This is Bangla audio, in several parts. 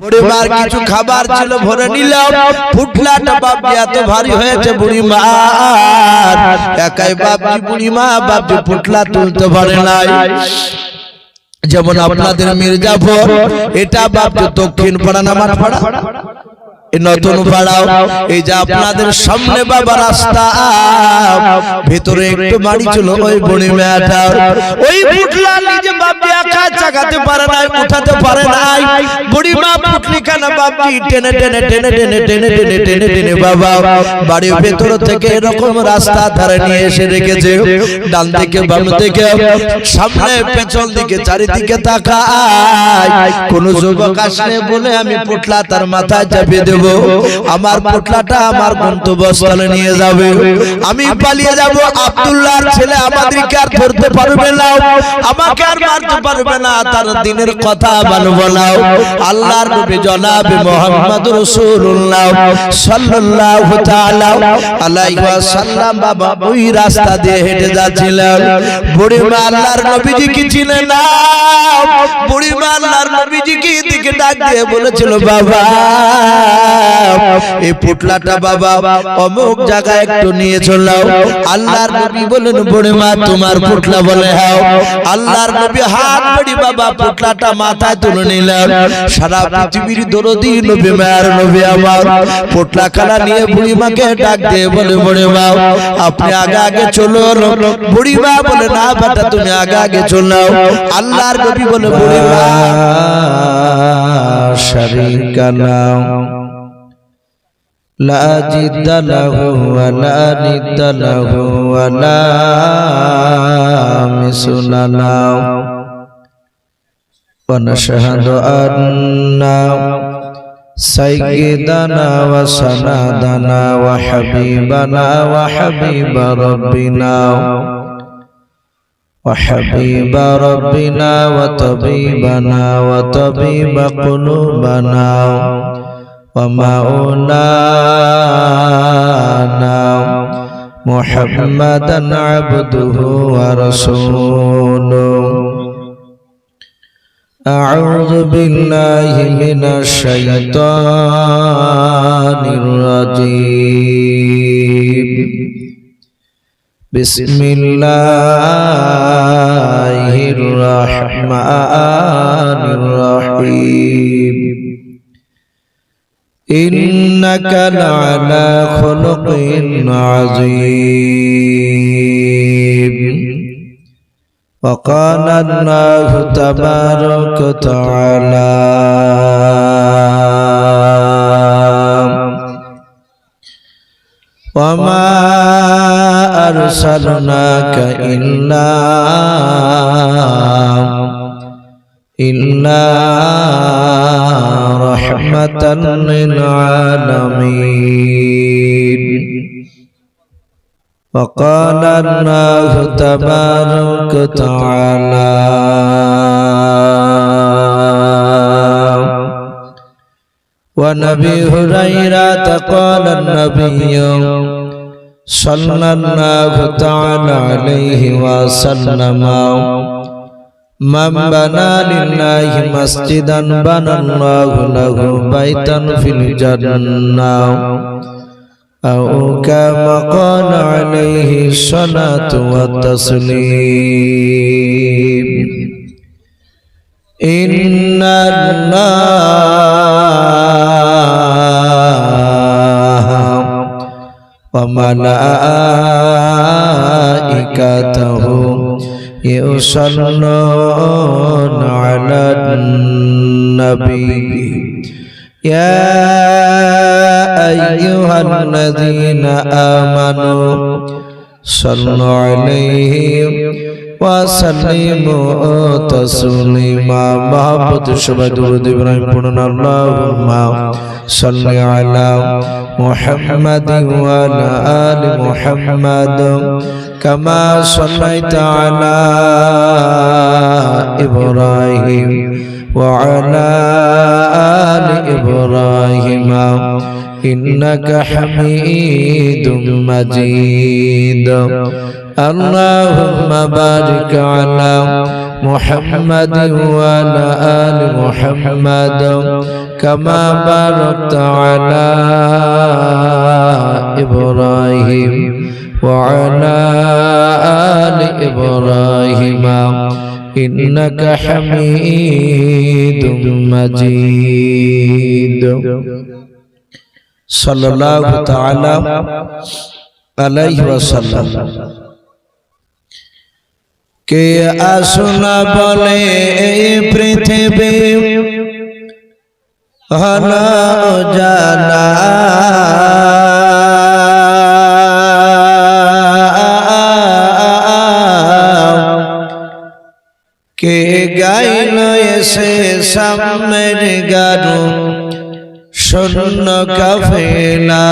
বুড়িমার কিছু খাবার ছিল ভরে নিলাম, পুটলাটা বাপজি এত ভারী হয়েছে বুড়িমা একাই বাপজি বুড়িমা বাপজি পুটলা তুলতে পারে নাই। যেমন আপনাদের মির্জাপুর এটা বাপজি দক্ষিণ পাড়া নামাজ পাড়া নতুন পাড়াও, এই যে আপনাদের সামনে বাবা রাস্তা ভিতরে একটু বাড়ি ছিল ওই বুড়ি মেয়েটা ওই পুটলা নিজে বাপজি একা চাগাতে পারে নাই, উঠাতে পারে নাই। বুড়ি মা পুটলি খানা বাপজি টেনে টেনে টেনে টেনে টেনে টেনে টেনে টেনে বাবা বাড়ির ভেতর থেকে এরকম রাস্তা ধারে নিয়ে এসে রেখেছে। ডান দিকে বাম দিকে সামনে পেছন দিকে চারিদিকে তাকায়, কোন যুবক আসলে বলে আমি পুটলা তার মাথায় চাপিয়ে দেব, আমার পুটলাটা আমার গন্তব্যস্থলে নিয়ে যাবে, আমি পালিয়ে যাব। আব্দুল্লাহর ছেলে আমাদেরকে আর ধরতে পারবে না, আমাকে আর মারতে পারবে না, তার দিনের কথা বলবো না। আল্লাহর নবী জনাব মুহাম্মদ রাসূলুল্লাহ সাল্লাল্লাহু তাআলা আলাইহি ওয়াসাল্লাম বাবা ওই রাস্তা দিয়ে হেঁটে যাচ্ছিলেন। বুড়িমা আল্লাহর নবীজিকে চিনে না, বুড়িমা আল্লাহর নবীজিকে দিকে ডাক দিয়ে বলেছিল, বাবা এই পুটলাটা বাবা অমুক জায়গায় একটু নিয়ে চলো। আল্লাহর নবী বলেন, বুড়িমা তোমার পুটলা? বলে হ্যাঁ। আল্লাহর নবী হাত বাড়ি বাবা পুটলাটা মাথায় তুলে নিলেন। সারা পৃথিবীর দরদি নবী মায়ের নবী আমার পুটলা খানা নিয়ে বুড়িমাকে ডাক দিয়ে বলে, বুড়িমা আপনি আগে আগে চলুন। বুড়িমা বলে, না বেটা তুমি আগে আগে চলো। আল্লাহর নবী বলে, বুড়িমা শারীকা লাহু لا جد له ولا ند له ولا مثل له ونشهد أن سيدنا وسندنا وحبيبنا وحبيب ربنا وحبيب ربنا وطبيبنا وطبيب قلوبنا ومولانا محمدا عبده ورسوله أعوذ بالله من الشيطان الرجيم بسم الله الرحمن الرحيم إنك لعلى خلق عظيم وقال الله تبارك وتعالى وما أرسلناك إلا رحمة للعالمين وقال الله تبارك وتعالى ونبي هريرة قال النبي صلى الله تعالى عليه وسلم من بنى لله مسجدا بنى الله له بيتا في الجنة أو كما قال عليه الصلاة والتسليم إن الله وملائكته يصلون على النبي يا أيها الذين آمنوا صلوا عليه وسلموا تسليما محبت شبه درود إبراهيم پڑھنا اللهم صل على محمد وعلى آل محمد كما صليت على إبراهيم وعلى آل إبراهيم إنك حميد مجيد اللهم بارك على محمد وعلى آل محمد كما باركت على إبراهيم وعلى آل إبراهيم إنك حميد مجيد صلى الله تعالى عليه وسلم কে আসনা বলে এই পৃথিবী হলো জানা কে গাইল এসে সামের গানু শূন্য কাফেলা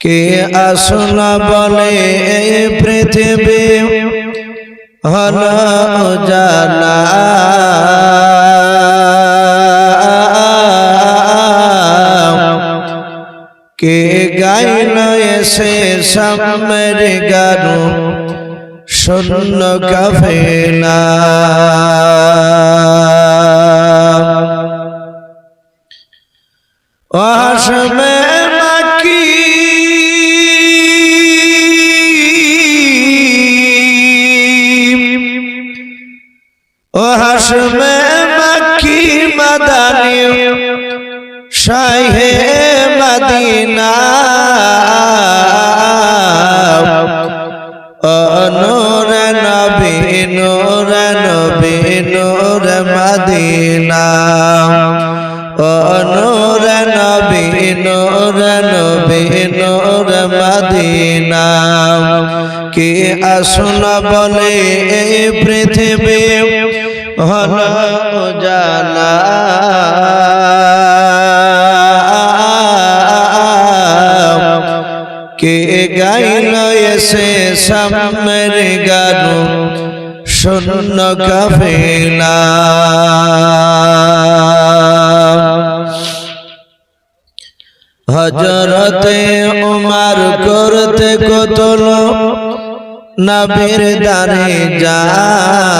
কে আসনা বলে এই পৃথিবী হলো জানা কে গাইল এসে সামের গানু শূন্য কাফেলা ওয়াসমে মাকি ওয়াসমে মাকি মাদানী শাহে মদিনা নূর নবী নূর নবী নূর মদিনা নূর নবী নূর নবী নূর মদিনা কে আসনা বলে এই পৃথিবী হলো জানা কে গাইল এসে সামের গানু শূন্য কাফেলা হযরতে উমর করতে কতল নবীর দারে যায়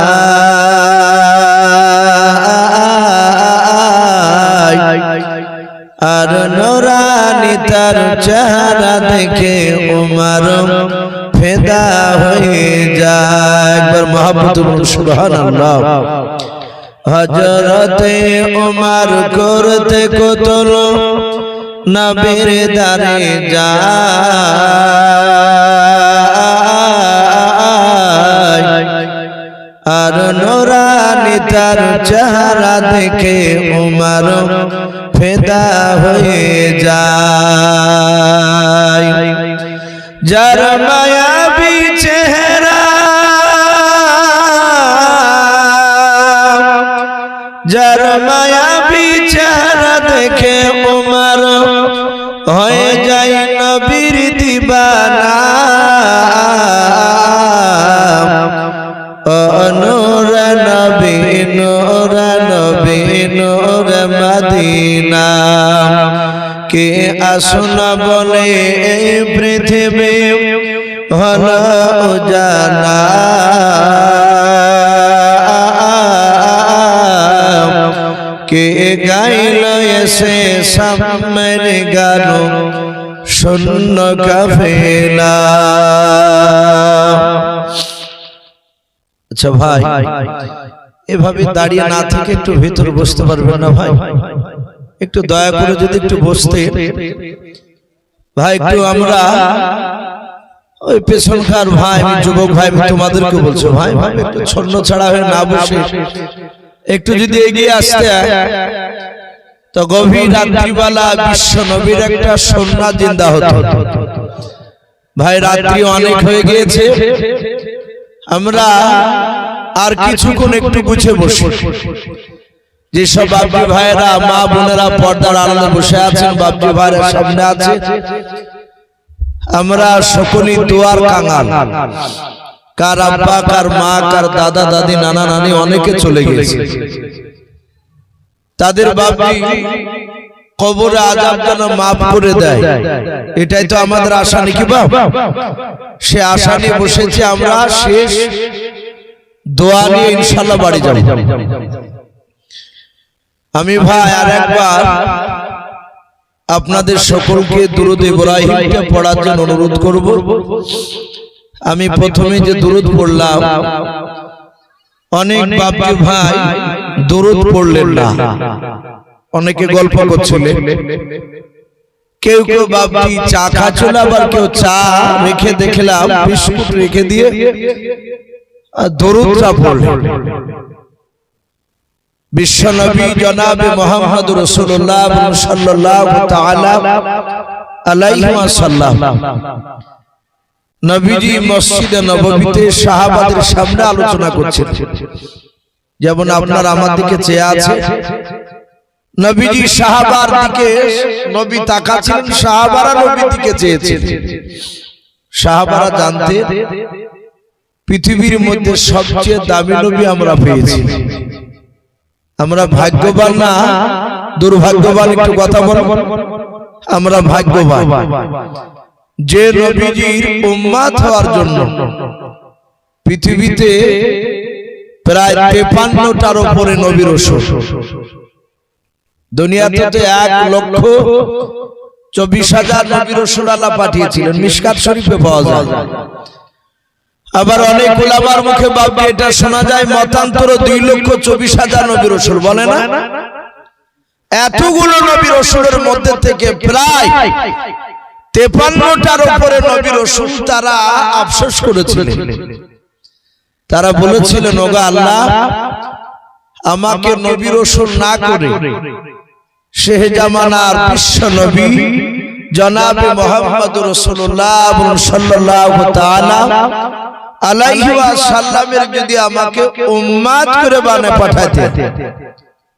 আর নূরানি তার চেহারা দেখে উমর ফিদা হয়ে যায় একবার মহব্বত সুবহানাল্লাহ হযরতে উমর করতে কতল নবীর দারে যায় আর নূরানি তার চেহারা দেখে উমর ফিদা হয়ে যায় যার মায়াবী চেহারা যার মায়াবী চেহারা দেখে উমর হয়ে যায় নবীর দিবানা নূর নবী নূর নবী নূর মদিনা কে আসনা বলে এই পৃথিবী হলো জানা কে গাইল এসে সামের গানু শূন্য কাফেলা আচ্ছা ভাই এভাবে দাঁড়িয়ে না থেকে একটু ভিতর বসতে পারবেন না ভাই একটু দয়া করে যদি একটু বসতে ভাই একটু আমরা ওই পেছনকার ভাই আমি যুবক ভাই আমি তোমাদেরকে বলছো ভাই ভাই একটু ছন্ন ছাড়া হয়ে না বসে একটু যদি এগিয়ে আসতে তো গভীর রাত্রিবেলা বিশ্ব নবীর একটা সন্ধ্যা জিন্দা হতো ভাই রাত্রি অনেক হয়ে গিয়েছে আমরা আর কিছুক্ষণ একটু গুছিয়ে বসি যেসব বাপজি ভাইয়েরা মা বোনেরা পর্দার আড়ালে বসে আছেন বাপজি ভাইয়ের সামনে আছে আমরা সকলেই দোয়ার কাঙ্গাল কার আব্বা কার মা কার দাদা দাদি নানা নানি অনেকে চলে গেছে তাদের বাপজি কবরে আযাব যেন মাফ করে দেয় এটাই তো আমাদের আশা নাকি বাপ সে আশা নিয়ে বসেছি আমরা শেষ দোয়া নিয়ে ইনশাআল্লাহ বাড়ি যাব। আমি ভাই আর একবার আপনাদের সকলকে দুরূদ ইব্রাহিমটা পড়ার জন্য অনুরোধ করব। আমি প্রথমে যে দুরূদ পড়লাম, অনেক বাপজি ভাই দুরূদ পড়লেন না, অনেকে গল্প করছিলেন। কেউ কেউ বাপজি চা খাচ্ছিল, আবার কেউ চা রেখে দেখলাম বিস্কুট রেখে দিয়ে দুরূদটা পড়লেন। বিশ্বনবী জনাবে মুহাম্মদ রাসূলুল্লাহ সাল্লাল্লাহু তাআলা আলাইহি ওয়াসাল্লাম নবীজি মসজিদে নববীতে সাহাবাদের সামনে আলোচনা করছেন। যেমন আপনারা আমার দিকে চেয়ে আছে, নবীজি সাহাবার দিকে নবী তাকাচ্ছেন, সাহাবারা নবীর দিকে চেয়েছেন। সাহাবারা জানতেন পৃথিবীর মধ্যে সবচেয়ে দামি নবী আমরা পেয়েছি। আমরা ভাগ্যবান না দুর্ভাগ্যবান? একটু কথা বল। আমরা ভাগ্যবান যে নবীজির উম্মত হওয়ার জন্য পৃথিবীতে প্রায় 53টার উপরে নবী রাসূল, দুনিয়াতে 1,24,000 নবী রাসূল আল্লাহ পাঠিয়েছিলেন, মিশকাত শরীফে পাওয়া যায়। আবার অনেক উলামার মুখে বাবা এটা শোনা যায় মতান্তর 2,24,000 নবী রাসূল, বলে না? এতগুলো নবী রাসূলের মধ্যে থেকে প্রায় 53টার উপরে নবী রাসূল তারা আফসোস করেছিলেন। তারা বলেছিলেন, ওগো আল্লাহ, আমাকে নবী রাসূল না করে শেহে জামানার বিশ্ব নবী জনাবে মুহাম্মদ রাসূলুল্লাহ সাল্লাল্লাহু তাআলা আলাইহি ওয়াসাল্লামের যদি আমাকে উম্মত করে বানিয়ে পাঠাতে,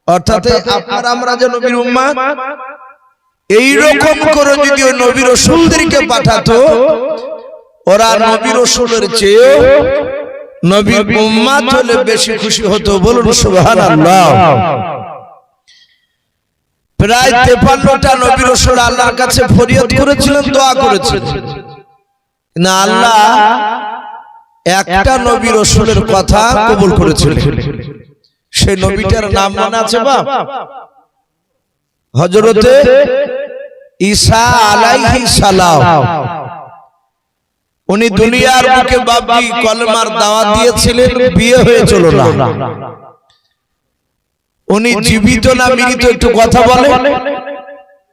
অর্থাৎ আপনারা আমরা যে নবীর উম্মত, এই রকম করে যদি ওই নবী রাসূলদেরকে পাঠাতো, ওরা নবী রাসূলের চেয়ে নবীর উম্মত হলে বেশি খুশি হতো। বলুন সুবহানাল্লাহ। প্রায় 53টা নবী রাসূল আল্লাহর কাছে ফরিয়াদ করেছিলেন, দোয়া করেছিলেন, না আল্লাহ একটা নবী রাসূলের কথা কবুল করেছিলেন। সেই নবীটার নাম মনে আছে বাপ? হযরতে ঈসা আলাইহিস সালাম। উনি দুনিয়ার বুকে বাপজি কলেমার দাওয়াত দিয়েছিলেন, বিয়ে হয়েছিল না। উনি জীবিত না মৃত একটু কথা বলে?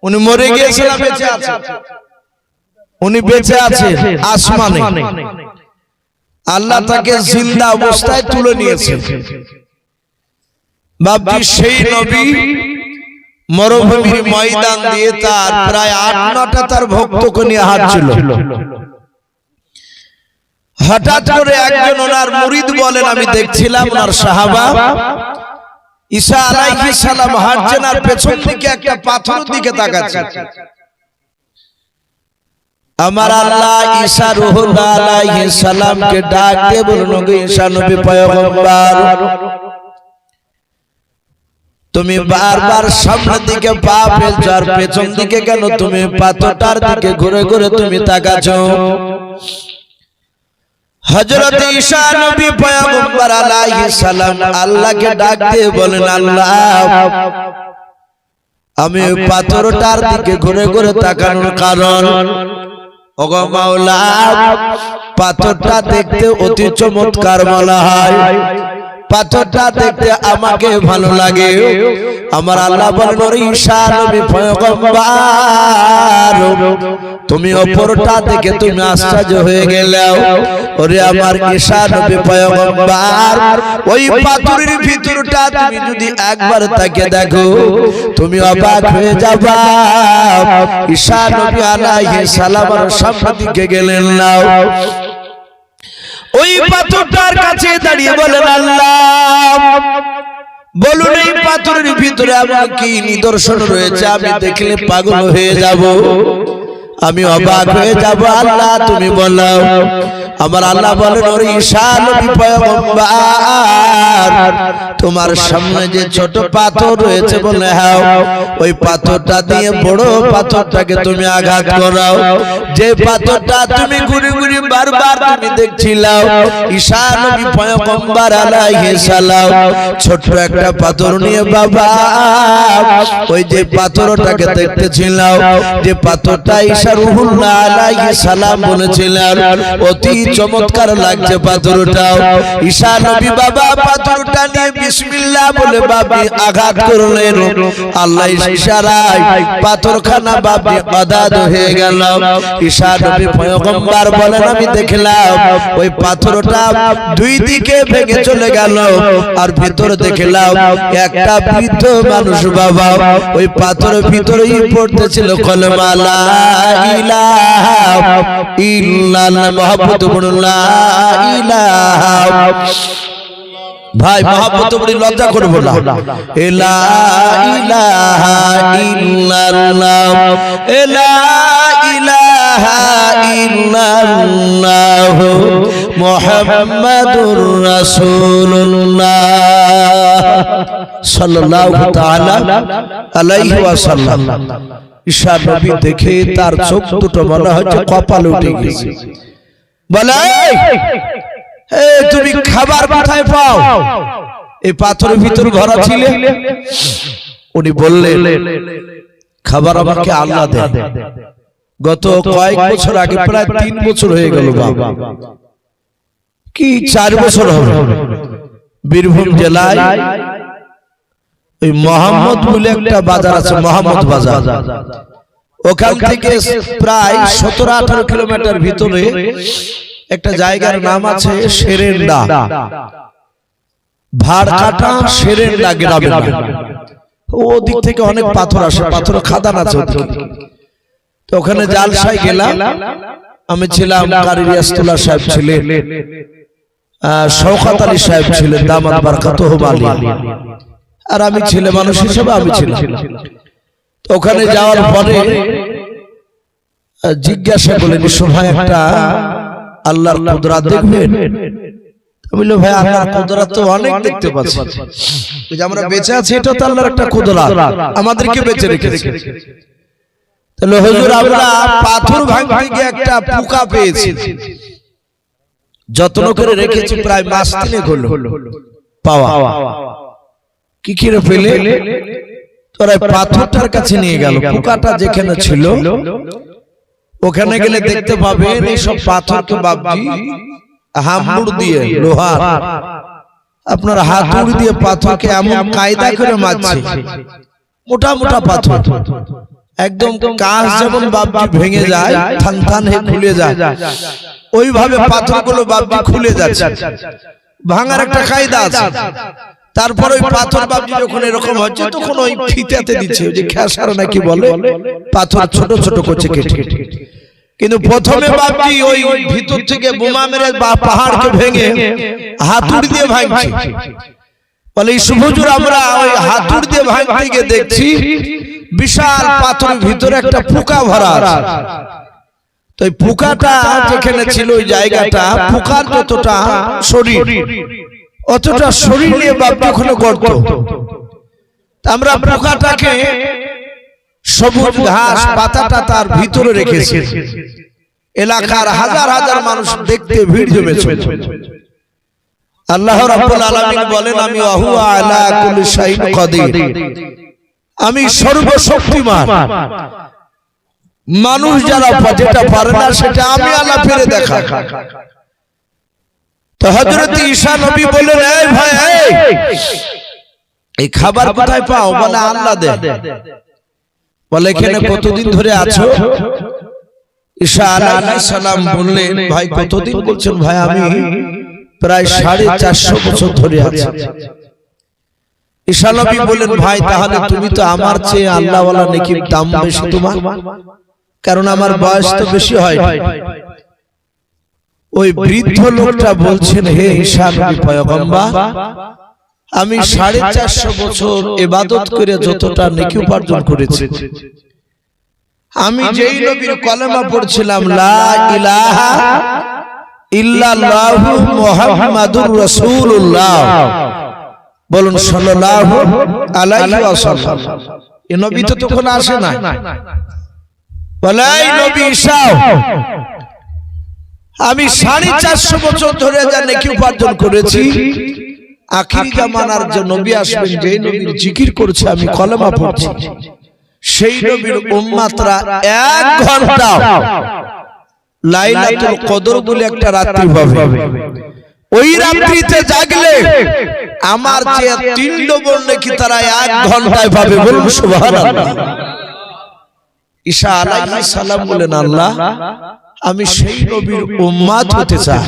উনি মরে গিয়েছেন না বেঁচে আছে? উনি বেঁচে আছে আসমানে। আল্লাহ তাকে জিন্দা অবস্থায় তুলে নিয়েছেন। বাপজি সেই নবী মরুভূমির ময়দান দিয়ে তার প্রায় 8-9টা তার ভক্তকে নিয়ে হাঁটছিল। হঠাৎ করে একজন ওনার মুরিদ বলেন, আমি দেখছিলাম ওনার সাহাবা ঈসা আলাইহিস সালাম হাঁটছেন আর পেছন দিকে একটা পাথরের দিকে তাকাচ্ছেন। আমার আল্লাহ ঈসা রূহুল্লাহ আলাইহিস সালামকে ডাক দিয়ে বললেন, ওগো ঈসা নবী পয়গম্বর, তুমি বারবার সামনের দিকে পা ফেলছো আর পেছন দিকে কেন? তুমি পাথরটার দিকে ঘুরে ঘুরে তুমি তাকাচ্ছো। হযরত ঈসা নবী পয়গম্বর আলাইহিস সালাম আল্লাহকে ডাক দিয়ে বলেন, আল্লাহ আমি পাথরটার দিকে ঘুরে ঘুরে তাকানোর কারণ, ওগো মাওলা, পাথরটা দেখতে অতি চমৎকার মনে হয়, পাথরটা দেখতে আমাকে ভালো লাগে। আমার আল্লাহ বলেন, ওরে ঈসা নবী পয়গম্বর, তুমি অপরটা দেখে তুমি আশ্চর্য হয়ে গেলে। ওরে আমার ঈসা নবী পয়গম্বর, ওই পাথরের ভিতরটা তুমি যদি একবার তাকে দেখো তুমি অবাক হয়ে যাবা। ঈসা নবী আলাইহিস সালামের সামনে দিকে গেলেন না, ওই পাথরটার কাছে দাঁড়িয়ে বলেন, আল্লাহ বলুন এই পাথরের ভিতরে আমার কি নিদর্শন রয়েছে, আমি দেখলে পাগল হয়ে যাব। আমি অবাক হয়ে যাব আল্লাহ তুমি বলো আমার আল্লাহ বলেন ওরে ঈসা নবী পয়গম্বর তোমার সামনে যে ছোট পাথর রয়েছে বলে হ্যাঁ ওই পাথরটা দিয়ে বড় পাথরটাকে তুমি আঘাত করো যে পাথরটা তুমি ঘুরে ঘুরে বারবার তুমি দেখছিলাও ঈসা নবী পয়গম্বর আলাইহিস সালাম ছোট একটা পাথর নিয়ে বাবা ওই যে পাথরটাকে দেখতেছিলাও যে পাথরটা ঈসা রূহুল্লাহ আলাইহিস সালাম বলেছিলেন অতি চমৎকার লাগছে পাথরটাও ঈসা নবী বাবা পাথরটা নিয়ে বিসমিল্লাহ বলে বাবা আঘাত করলেন আল্লাহ ইশারায় পাথরখানা বাবা আদাদ হয়ে গেল ঈসা নবী পয়গম্বর বলেন আমি দেখলাম ওই পাথরটা দুই দিকে ভেঙে চলে গেল আর ভিতরে দেখলাম একটা বৃদ্ধ মানুষ বাবা ওই পাথরের ভিতরেই পড়তেছিল কলেমা লা ইলাহা ইল্লাল্লাহ মুহাম্মাদুর রাসূলুল্লাহ ভাই মহব্বত বড় লজ্জা করবো না লা ইলাহা ইল্লাল্লাহ লা ইলাহা ইল্লাল্লাহ মুহাম্মাদুর রাসূলুল্লাহ সাল্লাল্লাহু তাআলা আলাইহি ওয়াসাল্লাম ঈসা নবী দেখে তার চোখ দুটো মনে হচ্ছে কপালে উঠে গেছে বলে তুমি খাবার কোথায় পাও এই পাথরের ভিতর ভরা ছিল উনি বললেন খাবার আমাকে আল্লাহ দেয় গত কয়েক বছর আগে প্রায় 3 বছর হয়ে গেল বাবা কি 4 বছর হবে বীরভূম জেলায় ওই মোহাম্মদ বলে একটা বাজার আছে মোহাম্মদ বাজার ওখান থেকে প্রায় 17-18 কিলোমিটার ভিতরে একটা জায়গার নাম আছে সেরেন্ডা ভাড়কাটা সেরেন্ডা গ্রামের নাম ওদিক থেকে অনেক পাথর আসে পাথর খাদান আছে তো ওখানে জালসায় গেলাম আমি ছিলাম কারি রিয়াসতুল্লাহ সাহেব ছিলেন শওকত আলী সাহেব ছিলেন দামাত বারকাতুহু আলী আর আমি ছেলে মানুষ হিসেবে আমি ছিলাম তো ওখানে যাওয়ার পরে জিজ্ঞাসা করলেন ভাই একটা আল্লাহর কুদরত দেখবেন বলল ভাই আল্লাহর কুদরত তো অনেক দেখতে পাচ্ছি যে আমরা বেঁচে আছি এটা তো আল্লাহর একটা কুদরত আমাদেরকে বেঁচে রেখেছে তাহলে হুজুর আমরা পাথর ভাঙতে গিয়ে একটা পোকা পেয়েছি যত্ন করে রেখেছি প্রায় মাস 3 হলো পাওয়া কি করে পেলে তোরা পাথরটার কাছে নিয়ে গেল পোকাটা যেখানে ছিল ওখানে গেলে দেখতে পাবেন এই সব পাথরকে বাবজি হামবুড় দিয়ে লোহার আপনার হাতুড়ি দিয়ে পাথরকে এমন কায়দা করে মারছে মোটা মোটা পাথর একদম কাঁচ যেমন বাবজি ভেঙে যায় থান থান হয়ে খুলে যায় ওইভাবে পাথরগুলো বাবজি খুলে যাচ্ছে ভাঙার একটা কায়দা আছে তারপর ওই পাথর বাবজি যখন এরকম হচ্ছে তখন ওই ফিতাতে দিচ্ছে ওই যে খেসার নাকি বলে পাথর ছোট ছোট করছে কেটে কিন্তু প্রথমে বাবজি ওই ভিতর থেকে বোমা মেরে পাহাড়কে ভেঙে হাতুড়ি দিয়ে ভাঙছে বলে এই হুজুর আমরা ওই হাতুড়ি দিয়ে ভাঙতে গিয়ে দেখছি বিশাল পাথরের ভিতরে একটা পোকা ভরা আছে তো এই পোকাটা যেখানে ছিল ওই জায়গাটা পোকার যতটা শরীর অতটা শরীর নিয়ে বাবজি ওখানে গর্ত আমরা পোকাটাকে সবুজ ঘাস পাতাটা তার ভিতরে রেখেছি এলাকার হাজার হাজার মানুষ দেখতে ভিড় জমেছে আল্লাহ রাব্বুল আলামিন বলেন আমি ওয়াহু আলা কুল্লি শাইইন কাদির আমি সর্বশক্তিমান মানুষ যারা যেটা পারে না সেটা আমি আল্লাহ পেরে দেখা তো হযরত ঈসা নবী বললেন এই ভাই এই খাবার কোথায় পাও বলে আল্লাহ দেয় বলে এখানে কতদিন ধরে আছো ঈসা আলাইহিস সালাম বললেন ভাই কতদিন বলছেন ভাই আমি প্রায় 450 বছর ধরে আছি ঈসা নবী বললেন ভাই তাহলে তুমি তো আমার চেয়ে আল্লাহ ওয়ালা নেকির দাম বেশি তোমার কারণ আমার বয়স তো বেশি হয় ওই বৃদ্ধ লোকটা বলছেন হে ঈসা নবী পয়গম্বর আমি 450 বছর ইবাদত করে যতটা নেকি উপার্জন করেছি আমি যেই নবীর কলেমা পড়ছিলাম লা ইলাহা ইল্লাল্লাহু মুহাম্মাদুর রাসূলুল্লাহ, বলুন সাল্লাল্লাহু আলাইহি ওয়াসাল্লাম। এই নবী তো তখন আসে না, বলাই নবী ঈসা। আমি 450 বছর ধরে যা নেকি উপার্জন করেছি, আখিরি জামানার যে নবী আসবেন, যে নবীর জিকির করছে, আমি কলেমা পড়ছি, সেই নবীর উম্মতরা 1 ঘন্টা লাইলাতুল কদর বলে একটা রাত্রি পাবে। ওই রাত্রিতে জাগলে আমার যে 3 ডবল নেকি তারা 1 ঘন্টায় পাবে, বলুন সুবহানাল্লাহ। ঈসা আলাইহিস সালাম বলেন, আল্লাহ আমি সেই নবীর উম্মত হতে চাই।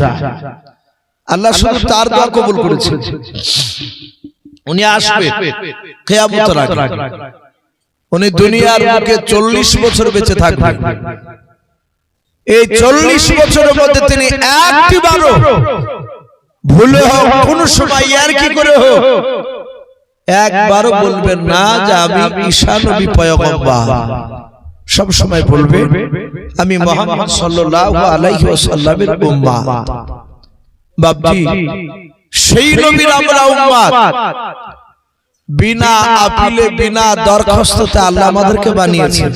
আল্লাহ শুধু তার দোয়া কবুল করেছেন। উনি আসবেন কিয়ামতের আগে, উনি দুনিয়ার বুকে 40 বছর বেঁচে থাকবেন। এই 40 বছরের মধ্যে তিনি একটিবারও ভুলে হোক, কোন সময় আর কি করে হোক, একবারও বলবেন না যে আমি ঈসা নবী পয়গম্বর। সব সময় বলবে আমি মুহাম্মদ সাল্লাল্লাহু আলাইহি ওয়াসাল্লামের উম্মত। বাপজি, সেই নবীর আমরা উম্মত। বিনা আপিলে, বিনা দরখাস্ততে আল্লাহ আমাদেরকে বানিয়েছেন।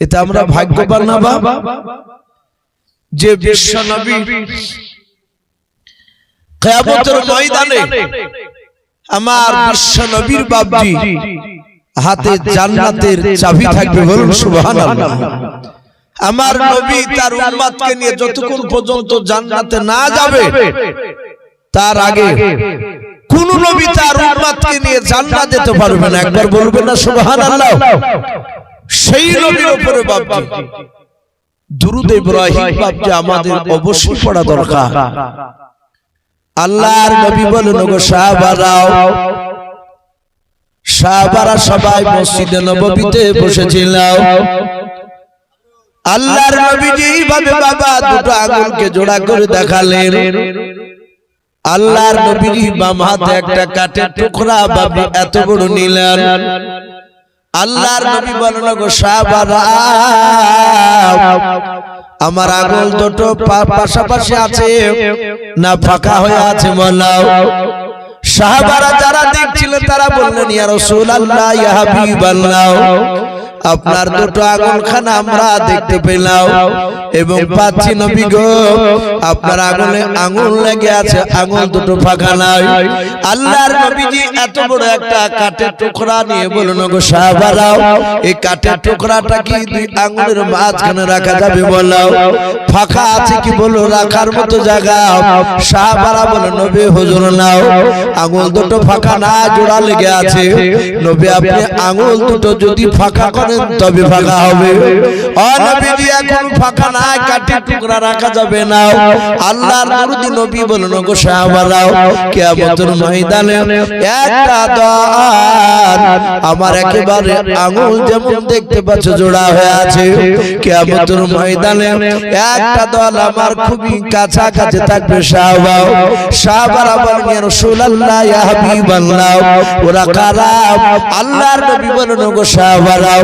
এটা আমরা ভাগ্যবান না বাবা, যে বিশ্ব নবী কিয়ামতের ময়দানে আমার বিশ্ব নবীর বাপজি হাতে জান্নাতের চাবি থাকবে, বলুন সুবহানাল্লাহ। আমার নবী তার উম্মতকে নিয়ে যতক্ষণ পর্যন্ত জান্নাতে না যাবে, তার আগে কোন নবী তার উম্মতকে নিয়ে জান্নাত যেতে পারবে না। একবার বলবেন না সুবহানাল্লাহ। সেই নবীর উপরে বাপজি দুরূদ ইব্রাহিম বাপজি আমাদের অবশ্যই পড়া দরকার। আল্লাহর নবী বলেন, ওগো সাহাবারাও, সাহাবারা সবাই মসজিদে নববীতে বসেছিল। আল্লাহর নবীজি এইভাবে বাবা দুটো আঙুলকে জোড়া করে দেখালেন। আল্লাহর নবীজি বাম হাতে একটা কাঠের টুকরা বাবা এত বড় নিলেন। আল্লাহর নবী বলেন, গো সাহাবারা, আমার আঙুল দুটো পাশাপাশি আছে না ফাঁকা হয়ে আছে বলাও। সাহাবারা যারা দেখছিলেন তারা বললেন, ইয়া রাসূলুল্লাহ, ইয়া হাবিবাল্লাহ, আপনার দুটো আঙুলখানা আমরা দেখতে পেলাম এবং পাচ্ছি নবী গো, আপনার আঙুলে আঙুল লেগে আছে, আঙুল দুটো ফাঁকা নাই। আল্লাহর নবীজি এত বড় একটা কাঠের টুকরা নিয়ে বলুন, গো সাহাবারাও, এই কাঠের টুকরাটা কি 2 আঙুলের মাঝখানে রাখা যাবে বলো? ফাঁকা আছে কি বলো? রাখার মতো জায়গা? সাহাবারা বলে, নবী হুজুর নাও, আঙুল দুটো ফাঁকা না, জোড়া লেগে আছে। নবী আপনি আঙুল দুটো যদি ফাঁকা করেন তবে ফাঁকা হবে। ও নবীজি এখন ফাঁকা না, কাঠের টুকরা রাখা যাবে না। আল্লাহর নূর নবী বলেন, গো সাহাবারাও, কিয়ামতের ময়দানে একটা দল আমার একেবারে আঙুল যেমন দেখতে পাচ্ছ জোড়া হয়ে আছে, কিয়ামতের ময়দানে একটা দল আমার খুবই কাছাকাছি থাকবে। সাহাবারা বলেন, ইয়া রাসূলুল্লাহ, ইয়া হাবিবাল্লাহ, ওরা কারা? আল্লাহর নবী বলেন, গো সাহাবারাও,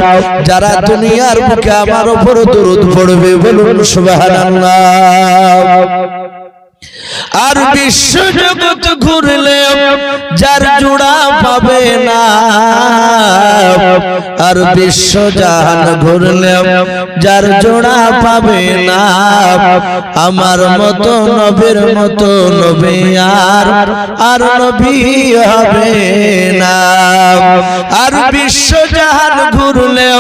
যারা দুনিয়ার বুকে আমার উপর দরুদ পড়বে, বলুন সুবহানাল্লাহ। আর বিশ্ব জগৎ ঘুরলে যার জোড়া পাবে না, আর বিশ্ব জাহান ঘুরলে যার জোড়া পাবে না, আমার মতো নবীর মতো নবী আর নবী হবে না। আর বিশ্ব জাহান ঘুরলে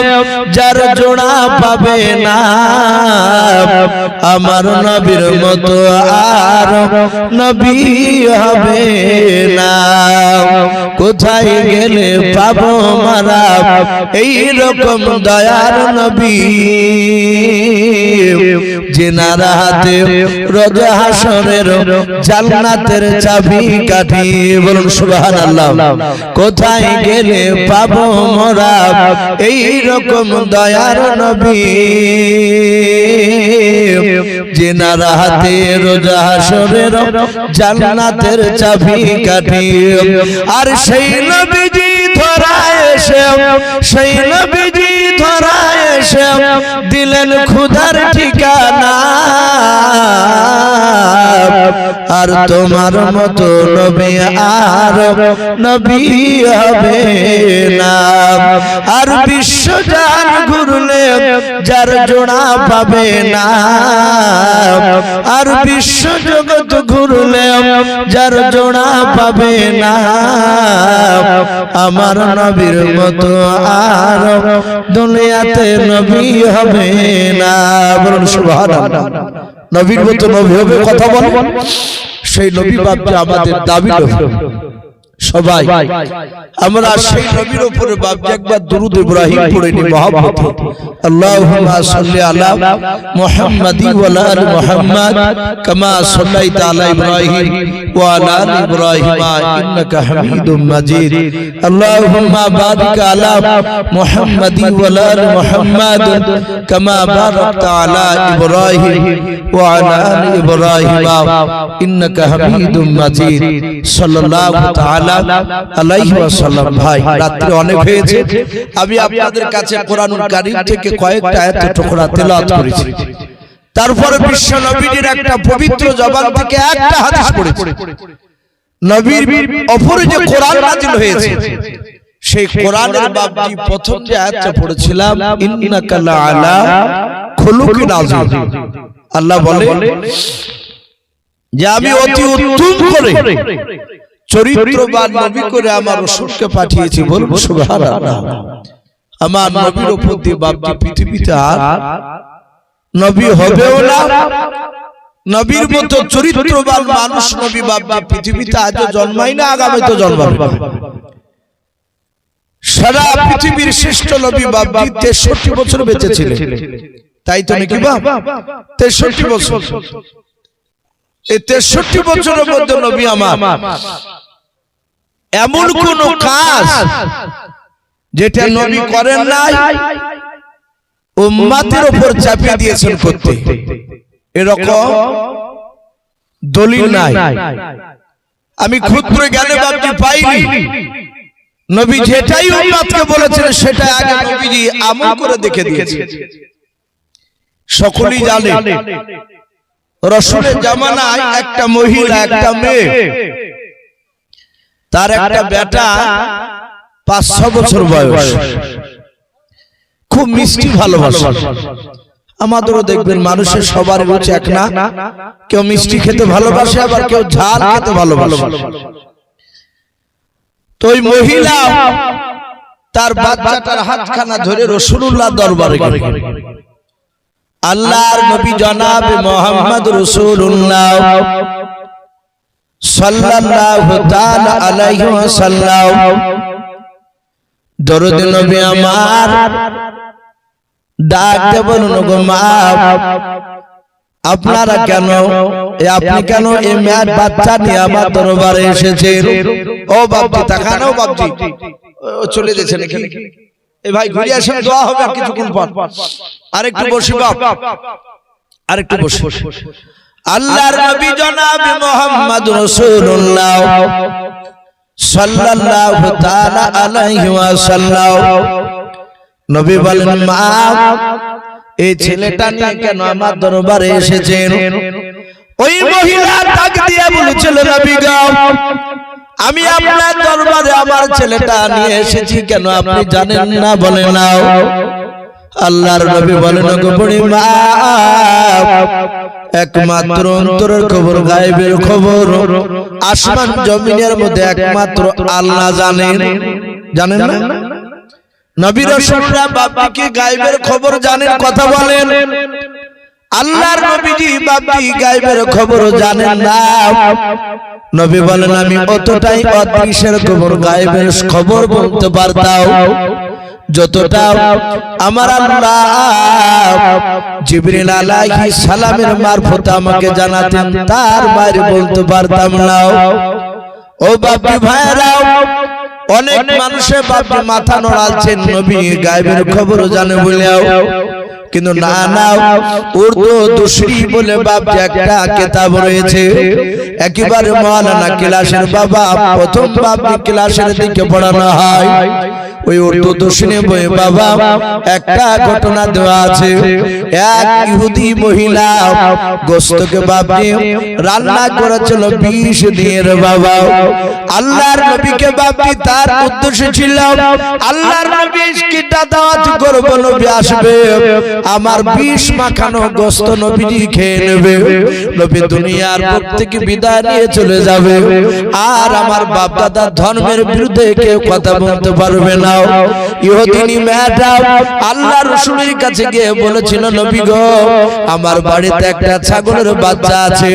যার জোড়া পাবে না, আমার নবীর মতো আর নবী হবে না। কোথায় গেলে পাবো মারা এই রকম দয়ার নবী, যেনার হাতে রোজ হাসরের জান্নাতের চাবি কাঠি, বলুন সুবহানাল্লাহ। কোথায় গেলে পাবো মোরা এই রকম দয়ার নবী, যেনার হাতে রোজ হাসরের জান্নাতের চাবি কাঠি। আর সেই নবীজি ধরা এসে, সেই নবীজি ধরা এসে দিলেন খুদার ঠিকানা আর তোমার মতো নবী আর নবী হবে না আর বিশ্বজান ঘুরলে যার জোড়া পাবে না আর বিশ্ব জগৎ ঘুরলে যার জোড়া পাবে না আমার নবীর মতো আর দুনিয়াতে নবী হবে না বলুন সুবহানাল্লাহ নবীর মতো নবী হবে কথা বল সেই নবী বাপজি আমাদের দাবি সবাই আমরা সেই নবীর উপরে বাপজি একবার দুরূদ ইব্রাহিম পড়ে নি মহব্বত আল্লাহুম্মা সাল্লি আলা মুহাম্মাদি ওয়া আলা আলি মুহাম্মাদ কামা সাল্লাইতা আলা ইব্রাহিম ওয়া আলা আলি ইব্রাহিম ইন্নাকা হামিদুম মাজিদ আল্লাহুম্মা বারিক আলা মুহাম্মাদি ওয়া আলা আলি মুহাম্মাদ কামা বারাকতা আলা ইব্রাহিম ওয়া আলা আলি ইব্রাহিম ইন্নাকা হামিদুম মাজিদ সাল্লাল্লাহু তাআলা আলাইহি ওয়াসাল্লাম। ভাই রাত্রি অনেক হয়েছে, আমি আপনাদের কাছে কোরআনুল কারীম থেকে কয়েকটা আয়াতের টুকরা তেলাওয়াত করেছি, তারপরে বিশ্ব নবীর একটা পবিত্র জবান থেকে একটা হাদিস পড়েছি। নবীর উপরে যে কোরআন নাযিল হয়েছে সেই কোরআনের বাপজি প্রথম যে আয়াতটা পড়েছিলাম ইন্নাকা লাআলা খুলুকিন আযীম, আল্লাহ বলে যে আমি অতি উত্তম করে চরিত্রবান নবী করে আমার রাসূলকে পাঠিয়েছি। বলবো সুবহানাল্লাহ। আমার নবীর উপর দিয়ে বাপজি পৃথিবীতে আর নবী হবেও না, নবীর মতো চরিত্রবান মানুষ নবী বাপজি পৃথিবীতে আজও জন্মায় না, আগামী তো জন্মাবে না। সারা পৃথিবীর শ্রেষ্ঠ নবী বাপজি 63 বছর বেঁচে ছিলেন, তাই তো নাকি বাপ? 63 বছর। এই 63 বছরের মধ্যে নবী আমার এমন কোন কাজ যেটা নবী করেন নাই উম্মতের উপর চাপিয়ে দিয়েছেন করতে, এরকম দলিল নাই। আমি ক্ষুদ্র জ্ঞানে বাপজি পাইনি। নবী যেটাই উম্মতকে বলেছেন সেটা আগে নবীজি আমল করে দেখে দিয়েছে। সকলেই জানে রাসূলের জামানায় একটা মহিলা, একটা মেয়ে, তার একটা বেটা 5-6 বছর বয়স, খুব মিষ্টি ভালোবাসে। আমাদেরও দেখবেন মানুষের সবার রুচি এক না, কেউ মিষ্টি খেতে ভালোবাসে আবার কেউ ঝাল খেতে ভালোবাসে। তো ওই মহিলা তার বাচ্চাটার হাতখানা ধরে রাসূলুল্লাহ দরবারে গেলেন। আল্লাহর নবী জনাব মুহাম্মদ রাসূলুল্লাহ সাল্লাল্লাহু তাআলা আলাইহি ওয়াসাল্লাম দরুদ নবী আমার ডাক দিয়ে বলুন গো মা, আপনারা কেন আপনি কেন এই মেয়ের বাচ্চা নিয়ে আমার দরবারে এসেছেন? ও বাপজি তাকান, ও বাপজি ও চলে গেছে নাকি? এই ভাই ঘুরে আসেন, দোয়া হবে আর কিছুক্ষণ পর। আরেকটু বসি বাপ, আরেকটু বসি। আল্লাহর নবী জনাব মুহাম্মদ রাসূলুল্লাহ সাল্লাল্লাহু তাআলা আলাইহি ওয়াসাল্লাম নবী বলেন, মা এই ছেলেটা নিয়ে কেন আমার দরবারে এসেছেন? ওই মহিলা ডাক দিয়ে বলেছিল, নবী গো আমি আপনার দরবারে আমার ছেলেটা নিয়ে এসেছি, কেন আপনি জানেন না? বলে নাও। আল্লাহর নবী বলেন, গো বুড়ি মা একমাত্র অন্তরের খবর, গায়েবের খবর আসমান জমিনের মধ্যে একমাত্র আল্লাহ জানেন। জানেন না? নবী রাসূলরা বাপকে গায়েবের খবর জানেন, কথা বলেন। আল্লাহর নবীজি বাপজি গায়েবের খবর জানেন না। নবী বলেন, আমি অতটাই অদৃশ্যের খবর, গায়েবের খবর বলতে পারতাম যতটা আমার আল্লাহ জিবরিল আলাইহিস সালামের মারফতে আমাকে জানাতেন, তার বাইরে বলতে পারতাম না। ও বাপজি ভাইরা, অনেক মানুষের বাপজি মাথা নড়াচ্ছেন নবী গায়েবের খবর জানে বলেও, কিন্তু না না, উর্দু দুশরি বলে বাপজি একটা কিতাব রয়েছে, একেবারে মাওলানা ক্লাসের বাবা প্রথম বাপজি ক্লাসের দিকে পড়ানো হয়। ওই উর্দুদর্শনে বই বাবা একটা ঘটনা দেওয়া আছে। এক ইহুদি মহিলা গোশতকে বাপজি রান্না করেছিল 20 দিনের বাবা। আল্লাহর নবীকে বাপজি তার উদ্দেশ্য ছিল আল্লাহর নবী কিটা দাওয়াত করব, নবী আসবে, আমার 20 মাখানো গোশত নবীজি খেয়ে নেবে, নবী দুনিয়ার বুক থেকে বিদায় নিয়ে চলে যাবে, আর আমার বাপ দাদার ধর্মের বিরুদ্ধে কেউ কথা বলতে পারবে না। ইহুদিনী মেয়েটা আল্লাহ রাসূলের কাছে গিয়ে বলেছিল, নবী গো, আমার বাড়িতে একটা ছাগলের বাচ্চা আছে,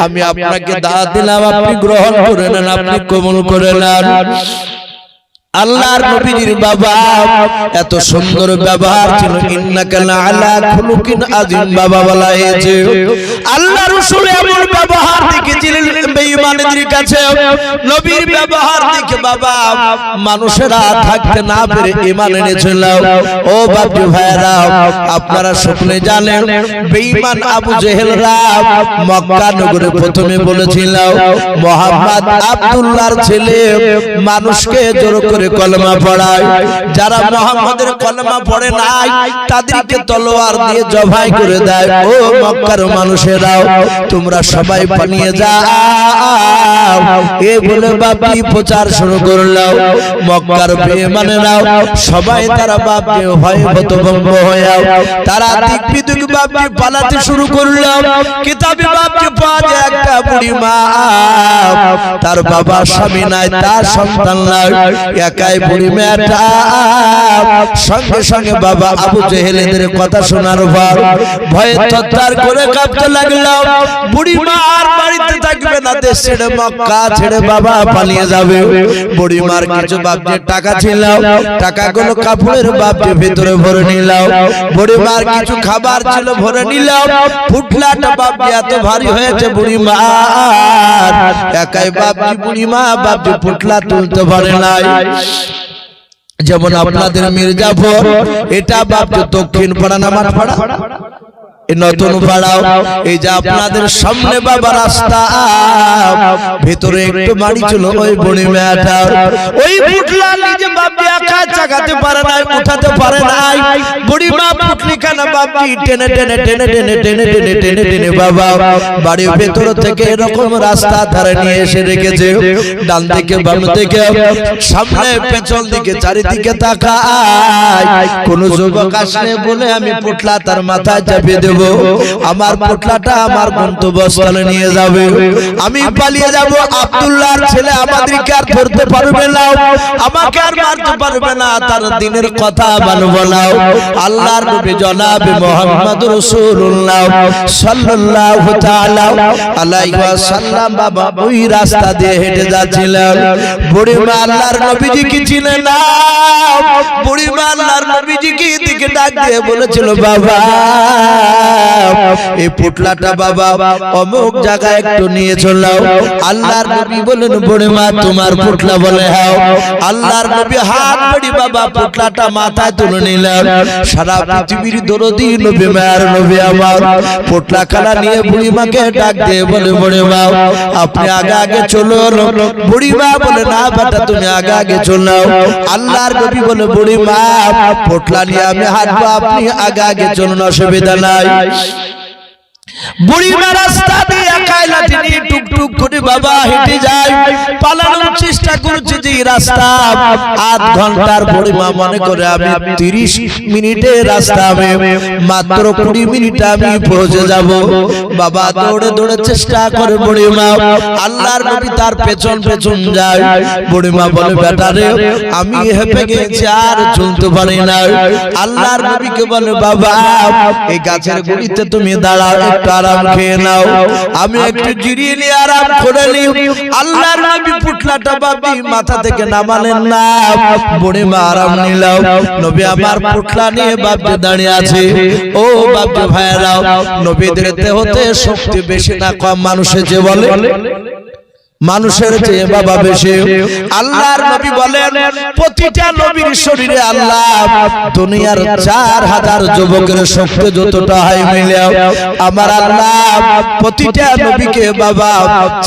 আমি আপনাকে দাওয়াত দিলাম, আপনি গ্রহণ করে নেন, আপনি কবুল করে নেন। আল্লাহর নবীর বাবা এত সুন্দর ব্যবহার ছিল, ইন্নাকা লাআলা খুলুকিন আযীম বাবা বলা হয়েছে। আল্লাহ রাসূল এমন ব্যবহার দেখেছিলেন বেঈমানদের কাছে, নবীর ব্যবহার দেখে বাবা মানুষেরা থাকতে না পেরে ঈমান এনেছিল। ও বাপজি ভাইরা, আপনারা সকলে জানেন বেঈমান আবু জেহেলরা মক্কা নগরে প্রথমে বলেছিল মুহাম্মদ আব্দুল্লাহর ছেলে, মানুষকে জোর করে কলমা পড়ায়, যারা মুহাম্মাদের কলমা পড়ে নাই তাদেরকে তলোয়ার দিয়ে জবাই করে দেয়। ও মক্কার মানুষেরাও, তোমরা সবাই পালিয়ে যাও, এ বলে বাপজি প্রচার শুরু করলো। মক্কার বেঈমানেরাও সবাই তারা বাপজি ভয়ে হতভম্ব হয়ে তারা দিক বিদিক বাপজি পালাতে শুরু করলো। কিতাবে বাপজি পাওয়া যায় একটা বুড়ি মা, তার বাবা স্বামী নাই, তার সন্তান নাই, একাই বুড়ি মেয়েটা সঙ্গে সঙ্গে বাবা আবু জেহেলের কথা শোনার পর ভয়ে থরথর করে কাঁপতে লাগলো। বুড়ি মা আর বাড়িতে থাকবে না, দেশ ছেড়ে মক্কা ছেড়ে বাবা পালিয়ে যাবে। বুড়ি মার কিছু বাপজি টাকা ছিল, টাকাগুলো কাপড়ের বাপজি ভিতরে ভরে নিল। বুড়ি মার কিছু খাবার ছিল, ভরে নিল। পুটলাটা বাপজি এত ভারী হয়েছে, বুড়ি মা একাই বাপজি বুড়ি মা বাপজি পুটলা তুলতে পারে নাই। যেমন আপনাদের মির্জাপুর, এটা বাপজি দক্ষিণ পাড়া না মাঠ পাড়া, নতুন পাড়াও, এই যে আপনাদের সামনে বাবা রাস্তা, ভিতরে একটু বাড়ি ছিল ওই বুড়ি মেয়েটা, ওই পুটলা নিজে বাপজি একা চাগাতে পারে নাই, উঠাতে পারে নাই। বুড়ি মা পুটলি খানা বাপজি টেনে টেনে টেনে টেনে টেনে টেনে টেনে টেনে বাবা বাড়ির ভেতর থেকে এরকম রাস্তা ধারে নিয়ে এসে রেখেছে। ডান দিকে বাম দিকে সামনে পেছন দিকে চারিদিকে তাকায়, কোন যুবক আসলে বলে আমি পুটলা তার মাথায় চাপিয়ে দেব, আমার পুটলাটা আমার গন্তব্যস্থলে নিয়ে যাবে, আমি পালিয়ে যাব। আব্দুল্লাহর ছেলে আমাদেরকে আর ধরতে পারবে না, আমাকে আর মারতে পারবে না, তার দিনের কথা মানবো না। আল্লাহর নবী জনাবে মুহাম্মদুর রাসূলুল্লাহ সাল্লাল্লাহু তাআলা আলাইহি ওয়াসাল্লাম বাবা ওই রাস্তা দিয়ে হেঁটে যাচ্ছিলেন। বুড়ি মা আল্লাহর নবীজিকে চিনে না, বুড়ি মা আল্লাহর নবীজিকে দিকে ডাক দিয়ে বলেছিল, বাবা এই পুটলাটা বাবা অমুক জায়গায় একটু নিয়ে চলো। আল্লাহর নবী বলেন, বুড়ি মা তোমার পুটলা? বলে হ্যাঁ। আল্লাহর নবী হাত ধরে বাবা পুটলাটা মাথায় তুলে নিলেন। সারা পৃথিবীর দরদি নবী মায়ের নবী আমার পুটলা খানা নিয়ে বুড়ি মাকে ডাক দিয়ে বলে, বুড়ি মা আপনি আগে আগে চলুন। বুড়ি মা বলে, না বেটা তুমি আগে আগে চলো। আল্লাহর নবী বলে, বুড়ি মা পুটলা নিয়ে আমি হাঁটবো, আপনি আগে আগে চলুন, অসুবিধা নাই। বুড়ি মা রাস্তা দিয়ে একাই লাঠি নিয়ে টুকটুক করে বাবা হেঁটে যায়, পালানোর চেষ্টা করছে যে রাস্তা 8 ঘন্টার। বুড়ি মা মনে করে আমি 30 মিনিটের রাস্তা, আমি মাত্র 20 মিনিটে আমি পৌঁছে যাব। বাবা দৌড়ে দৌড়ে চেষ্টা করে বুড়ি মা, আল্লাহর নবী তার পেছন পেছন যায়। বুড়ি মা বলে, বেটা রে আমি হেঁপে গেছি, আর চলতে পারি না। আল্লাহর নবীকে বলে, বাবা এই গাছের গুড়িতে তুমি দাঁড়াও, একটু আরাম খেয়ে নাও, আমি একটু জিরিয়ে নিয়ে আরাম করে নিই। আল্লাহর নবী পুটলাটা বাবি মাথা থেকে নামালেন না। বুড়ি মা আরাম নিলাম, নবী আমার পুটলা নিয়ে বাবি দাঁড়িয়ে আছে। ও বাবি ভাইরাও, নবীদের দেহতে শক্তি বেশি না কম মানুষে যে বলে মানুষের চেয়ে বাবা বেশি। আল্লাহর নবী বলেন প্রতিটা নবীর শরীরে আল্লাহ দুনিয়ার 4000 যুবকের শক্তি যতটা হয় মিলে আমার আল্লাহ প্রতিটা নবীকে বাবা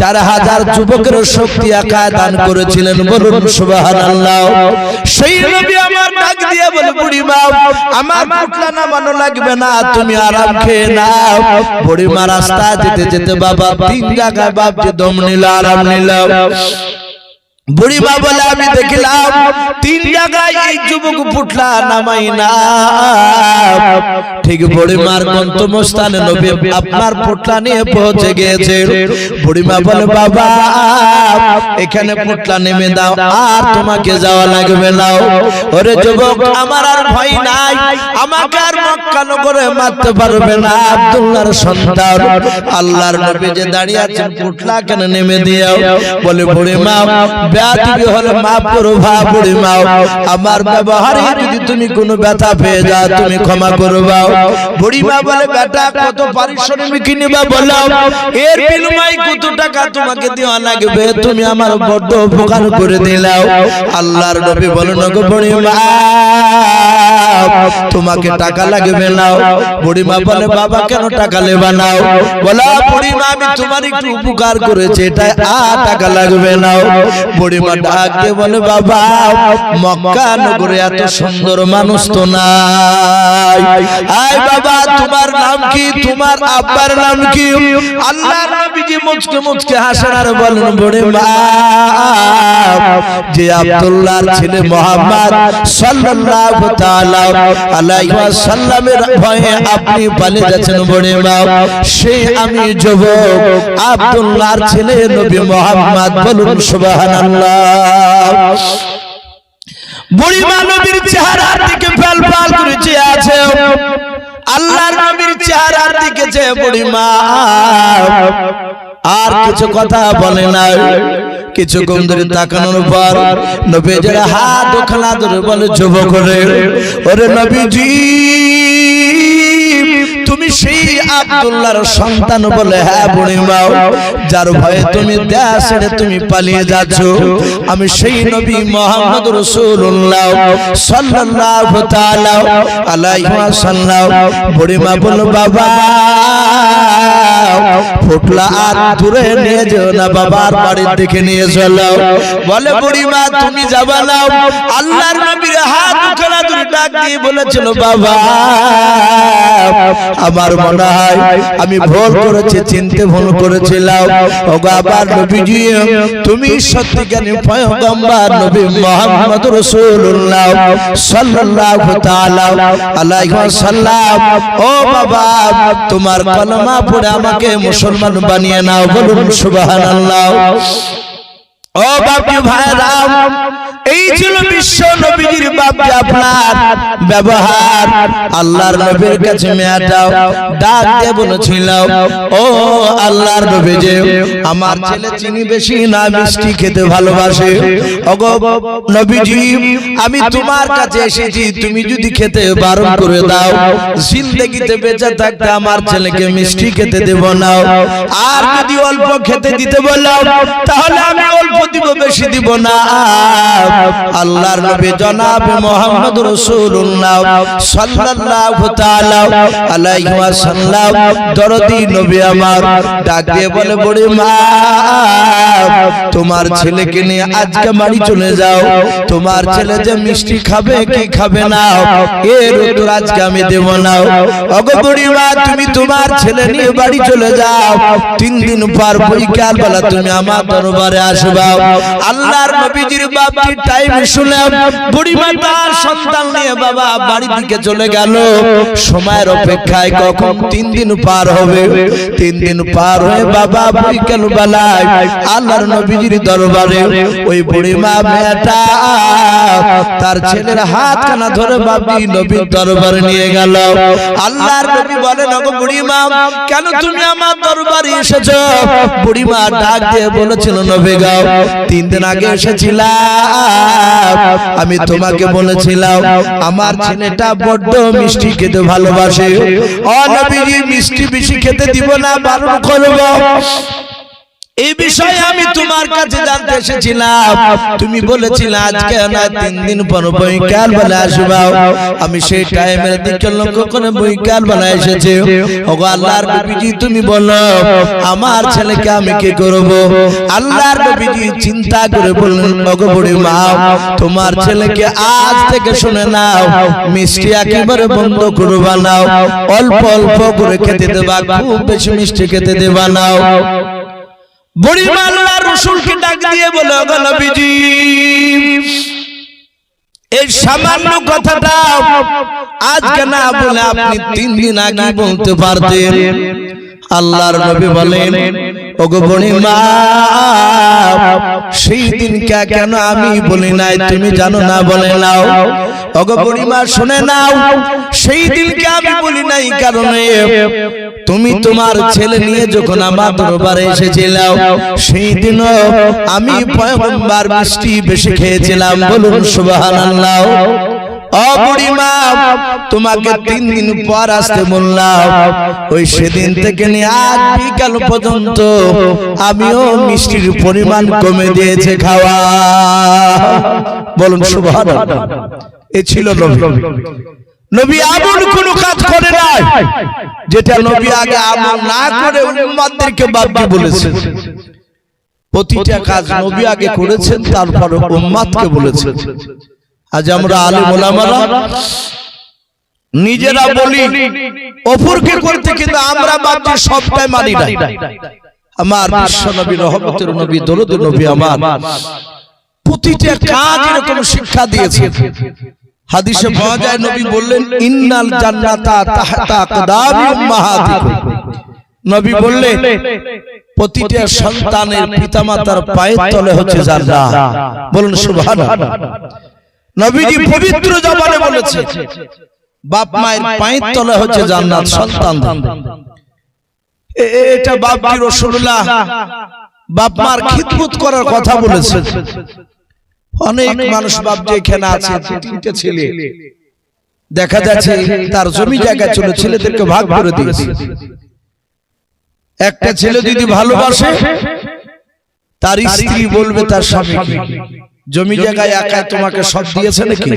4000 যুবকের শক্তি একা দান করেছিলেন। বলুন সুবহানাল্লাহ। সেই নবী আমার ডাক দিয়ে বলে বুড়িমা আমার পুটলা নামানো লাগবে না, তুমি আরাম খেয়ে নাও। বুড়িমা রাস্তা যেতে যেতে বাবা 3 জায়গায় বাপজি দম নিল, আরাম নিলাম। বুড়িমা বলে আমি দেখলাম 3 জায়গায় এই যুবক পুটলা নামাই না। ঠিক বুড়িমার গন্তব্যস্থানে নবী আপনার পুটলা নিয়ে পৌঁছে গিয়েছে। বুড়িমা বলে বাবা এখানে পুটলা নেমে দাও, আর তোমাকে যাওয়া লাগবে না। ওরে যুবক আমার আর ভয় নাই, আমাকে আর মক্কা নগরে মারতে পারবে না। আব্দুল্লাহর সন্তান আল্লাহর নবী যে দাঁড়িয়ে আছেন পুটলা কেন নেমে দিও। বলে বুড়িমা বেয়াদবি হলে মাফ করো বুড়িমা, আমার ব্যবহারে যদি তুমি কোনো ব্যথা পেয়ে যাও তুমি ক্ষমা করবা। বুড়িমা বলে বেটা কত পারিশ্রমিক নিবা বলো, এর বিনিময়ে কত টাকা তোমাকে দেওয়া লাগবে, তুমি আমার বড় উপকার করে দিলাও। আল্লাহর নবী বলেন গো বুড়িমা তোমাকে টাকা লাগবে না। বুড়িমা বলে বাবা কেন টাকা নেবা নাও? বলা বুড়িমা আমি তোমার একটু উপকার করেছি এটাই আর টাকা লাগবে না। বুড়িমা ডাক দিয়ে বলে বাবা মক্কা নগরে এত সুন্দর মানুষ তো নাই। আয় বাবা তোমার নাম কি, তোমার আব্বার নাম কি? আল্লাহর নবীজি মুচকে মুচকে হাসেন আর বলেন বুড়িমা যে আব্দুল্লাহর ছেলে মুহাম্মদ সাল্লাল্লাহু তাআলা আলাইহি ওয়াসাল্লামের ভয়ে আপনি পালিয়ে যাচ্ছেন বুড়িমা, সে আমি যুবক আব্দুল্লাহর ছেলে নবী মুহাম্মদ। বলুন সুবহানাল্লাহ। বুড়িমা নবীর চেহারার দিকে ফাল করে চেয়ে আছে, আল্লাহর নবীর চেহারার দিকে চেয়ে বুড়িমা আর কিছু কথা বলে না। কিছুক্ষণ ধরে তাকানোর পর নবীজির হাত ওখানা ধরে বলে যুবক রে, ওরে নবীজি তুমি সেই আব্দুল্লাহর সন্তান? বলে হ্যাঁ বুড়িমা, যার ভয়ে তুমি দেশ ছেড়ে তুমি পালিয়ে যাচ্ছ আমি সেই নবী মুহাম্মদ রাসূলুল্লাহ সাল্লাল্লাহু তাআলা আলাইহি ওয়াসাল্লাম। বুড়িমা বলল বাবা ফুটলা আর দূরে নিয়ে যেও না, বাবার বাড়ির দিকে নিয়ে চলো। বলে বুড়িমা তুমি যাবা না? আল্লাহর নবীর হাত ওখানা ধরে ডাক দিয়ে বলেছিল বাবা আমার মনে হয় আমি ভুল করেছি, চিনতে ভুল করেছিলাম। ওগো আবার নবীজি তুমি সত্যিকারের পয়গম্বর নবী মুহাম্মদ রাসূলুল্লাহ সাল্লাল্লাহু তাআলা আলাইহি ওয়াসাল্লাম। ও বাবা তোমার কলমা পড়ে আমাকে মুসলমান বানিয়ে নাও। বলুন সুবহানাল্লাহ। ও বাপজি ভাইরা এই ছিল বিশ্ব নবীর বাপজি আপনার ব্যবহার। আল্লাহর নবীর কাছে মেয়েটাও ডাক দিয়ে বলেছিল ও আল্লাহর নবী যে আমার ছেলে চিনি বেশি না মিষ্টি খেতে ভালোবাসে। ওগো নবীজি আমি তোমার কাছে এসেছি, তুমি যদি খেতে বারণ করে দাও জিন্দেগিতে বেঁচে থাকতে আমার ছেলেকে মিষ্টি খেতে দেব না, আর যদি অল্প খেতে দিতে বলো তাহলে আমি অল্প দিব বেশি দিব না। আল্লাহর নবী জনাব মুহাম্মদ রাসূলুল্লাহ সাল্লাল্লাহু তাআলা আলাইহি ওয়াসাল্লাম দরদি নবী আমার ডাক দিয়ে বলে বড়ি মা তোমার ছেলেকে নিয়ে আজকে বাড়ি চলে যাও, তোমার ছেলে যে মিষ্টি খাবে কি খাবে না এর উত্তর আজকে আমি দেব না। ওগো বড়ি মা তুমি তোমার ছেলে নিয়ে বাড়ি চলে যাও, 3 দিন পর বিকাল বেলা তুমি আমার দরবারে আসবা। আল্লাহর নবীজির বাপজি টাইম শুনে বুড়িমা তার সন্তান নিয়ে বাবা বাড়ির দিকে চলে গেল। সময়ের অপেক্ষায় কখন 3 দিন পার হবে। 3 দিন পার হয়ে বাবা বিকেল বেলায় আল্লাহর নবীজির দরবারে ওই বুড়িমা মেয়েটা তার ছেলের হাত কানা ধরে বাপজি নবীর দরবারে নিয়ে গেল। আল্লাহর নবী বলেন ওগো বুড়িমা কেন তুমি আমার দরবারে এসেছো? বুড়িমা ডাক দিয়ে বলেছিল নবী গো 3 দিন আগে এসেছিলাম, আমি তোমাকে বলেছিলাম আমার ছেলেটা বড্ড মিষ্টি খেতে ভালোবাসে, ও নবীজি মিষ্টি বেশি খেতে দিব না বারণ করব। এই বিষয়ে আমি তোমার কাছে জানতে এসেছিলাম। তুমি বলেছিলে আজকে না 3 দিন পর বৈকাল বেলা আসবা। আমি সেই টাইমের দিকে লক্ষ্য করে বৈকাল বেলা এসেছি। ওগো আল্লাহর নবীজি তুমি বলো আমার ছেলেকে আমি কি করব? আল্লাহর নবীজি চিন্তা করে বললেন ওগো বুড়ি মা তোমার ছেলেকে আজ থেকে শুনে নাও মিষ্টি একেবারে বন্ধ করবা নাও, অল্প অল্প করে খেতে দেবা, খুব বেশি মিষ্টি খেতে দেবা নাও। বুড়ি মা আল্লাহর রাসূলকে ডাক দিয়ে বলে ওগো নবীজি এই সামান্য কথাটা আজকে না বলে আপনি 3 দিন আগে বলতে পারতেন। আল্লাহর নবী বলেন ওগো বুড়ি মা সেই দিন কেন আমি বলি নাই তুমি জানো না? বলে নাও। ওগো বুড়ি মা শুনে নাও, সেই দিনকে আমি বলি নাই কারণে তুমি তোমার ছেলে নিয়ে যখন আমার দরবারে এসেছিলে সেই দিনও আমি পয়গম্বর মিষ্টি বেশি খেয়েছিলাম। বলুন সুবহানাল্লাহ। ও বুড়ি মা তোমাকে 3 দিন পর আসতে বললাম, ওই সেদিন থেকে নিয়ে আজ বিকাল পর্যন্ত আমিও মিষ্টির পরিমাণ কমে দিয়েছে খাওয়া। বলুন সুবহানাল্লাহ। এ ছিল নবী। নবী এমন কোন কাজ করে নাই যেটা নবী আগে আমল না করে উম্মতদেরকে বাপকে বলেছেন। প্রতিটা কাজ নবী আগে করেছেন, তারপর উম্মতকে বলেছেন। আজ আমরা আলেম ওলামারা নিজেরা বলি অপরকে করতে, কিন্তু আমরা বাপকে সবটাই মানি না। আমার বিশ্ব নবী রহমতের নবী দরুদের নবী আমার প্রতিটা কাজ এরকম শিক্ষা দিয়েছে। হাদিসে পাওয়া যায় নবী বললেন ইন্নাল জান্নাতা তাহতা আকদামি উম্মাহাতিকুম। নবী বললেন প্রতিটা সন্তানের পিতামাতার পায়ের তলে হচ্ছে জান্নাত। বলুন সুবহানাল্লাহ। নবীজি পবিত্র জবানে বলেছে বাপ মায়ের পায়ের তলে হচ্ছে জান্নাত সন্তানদের। এটা বাপজি রাসূলুল্লাহ বাপ মার খিদমত করার কথা বলেছে। অনেক মানুষ বাপজি এখানে আছে 3টে ছেলে, দেখা যাচ্ছে তার জমি জায়গা চলে ছেলেদেরকে ভাগ করে দিয়েছে। একটা ছেলে যদি ভালোবাসে তার স্ত্রী বলবে তার স্বামীকে জমি জায়গায় একা তোমাকে সব দিয়েছে নাকি?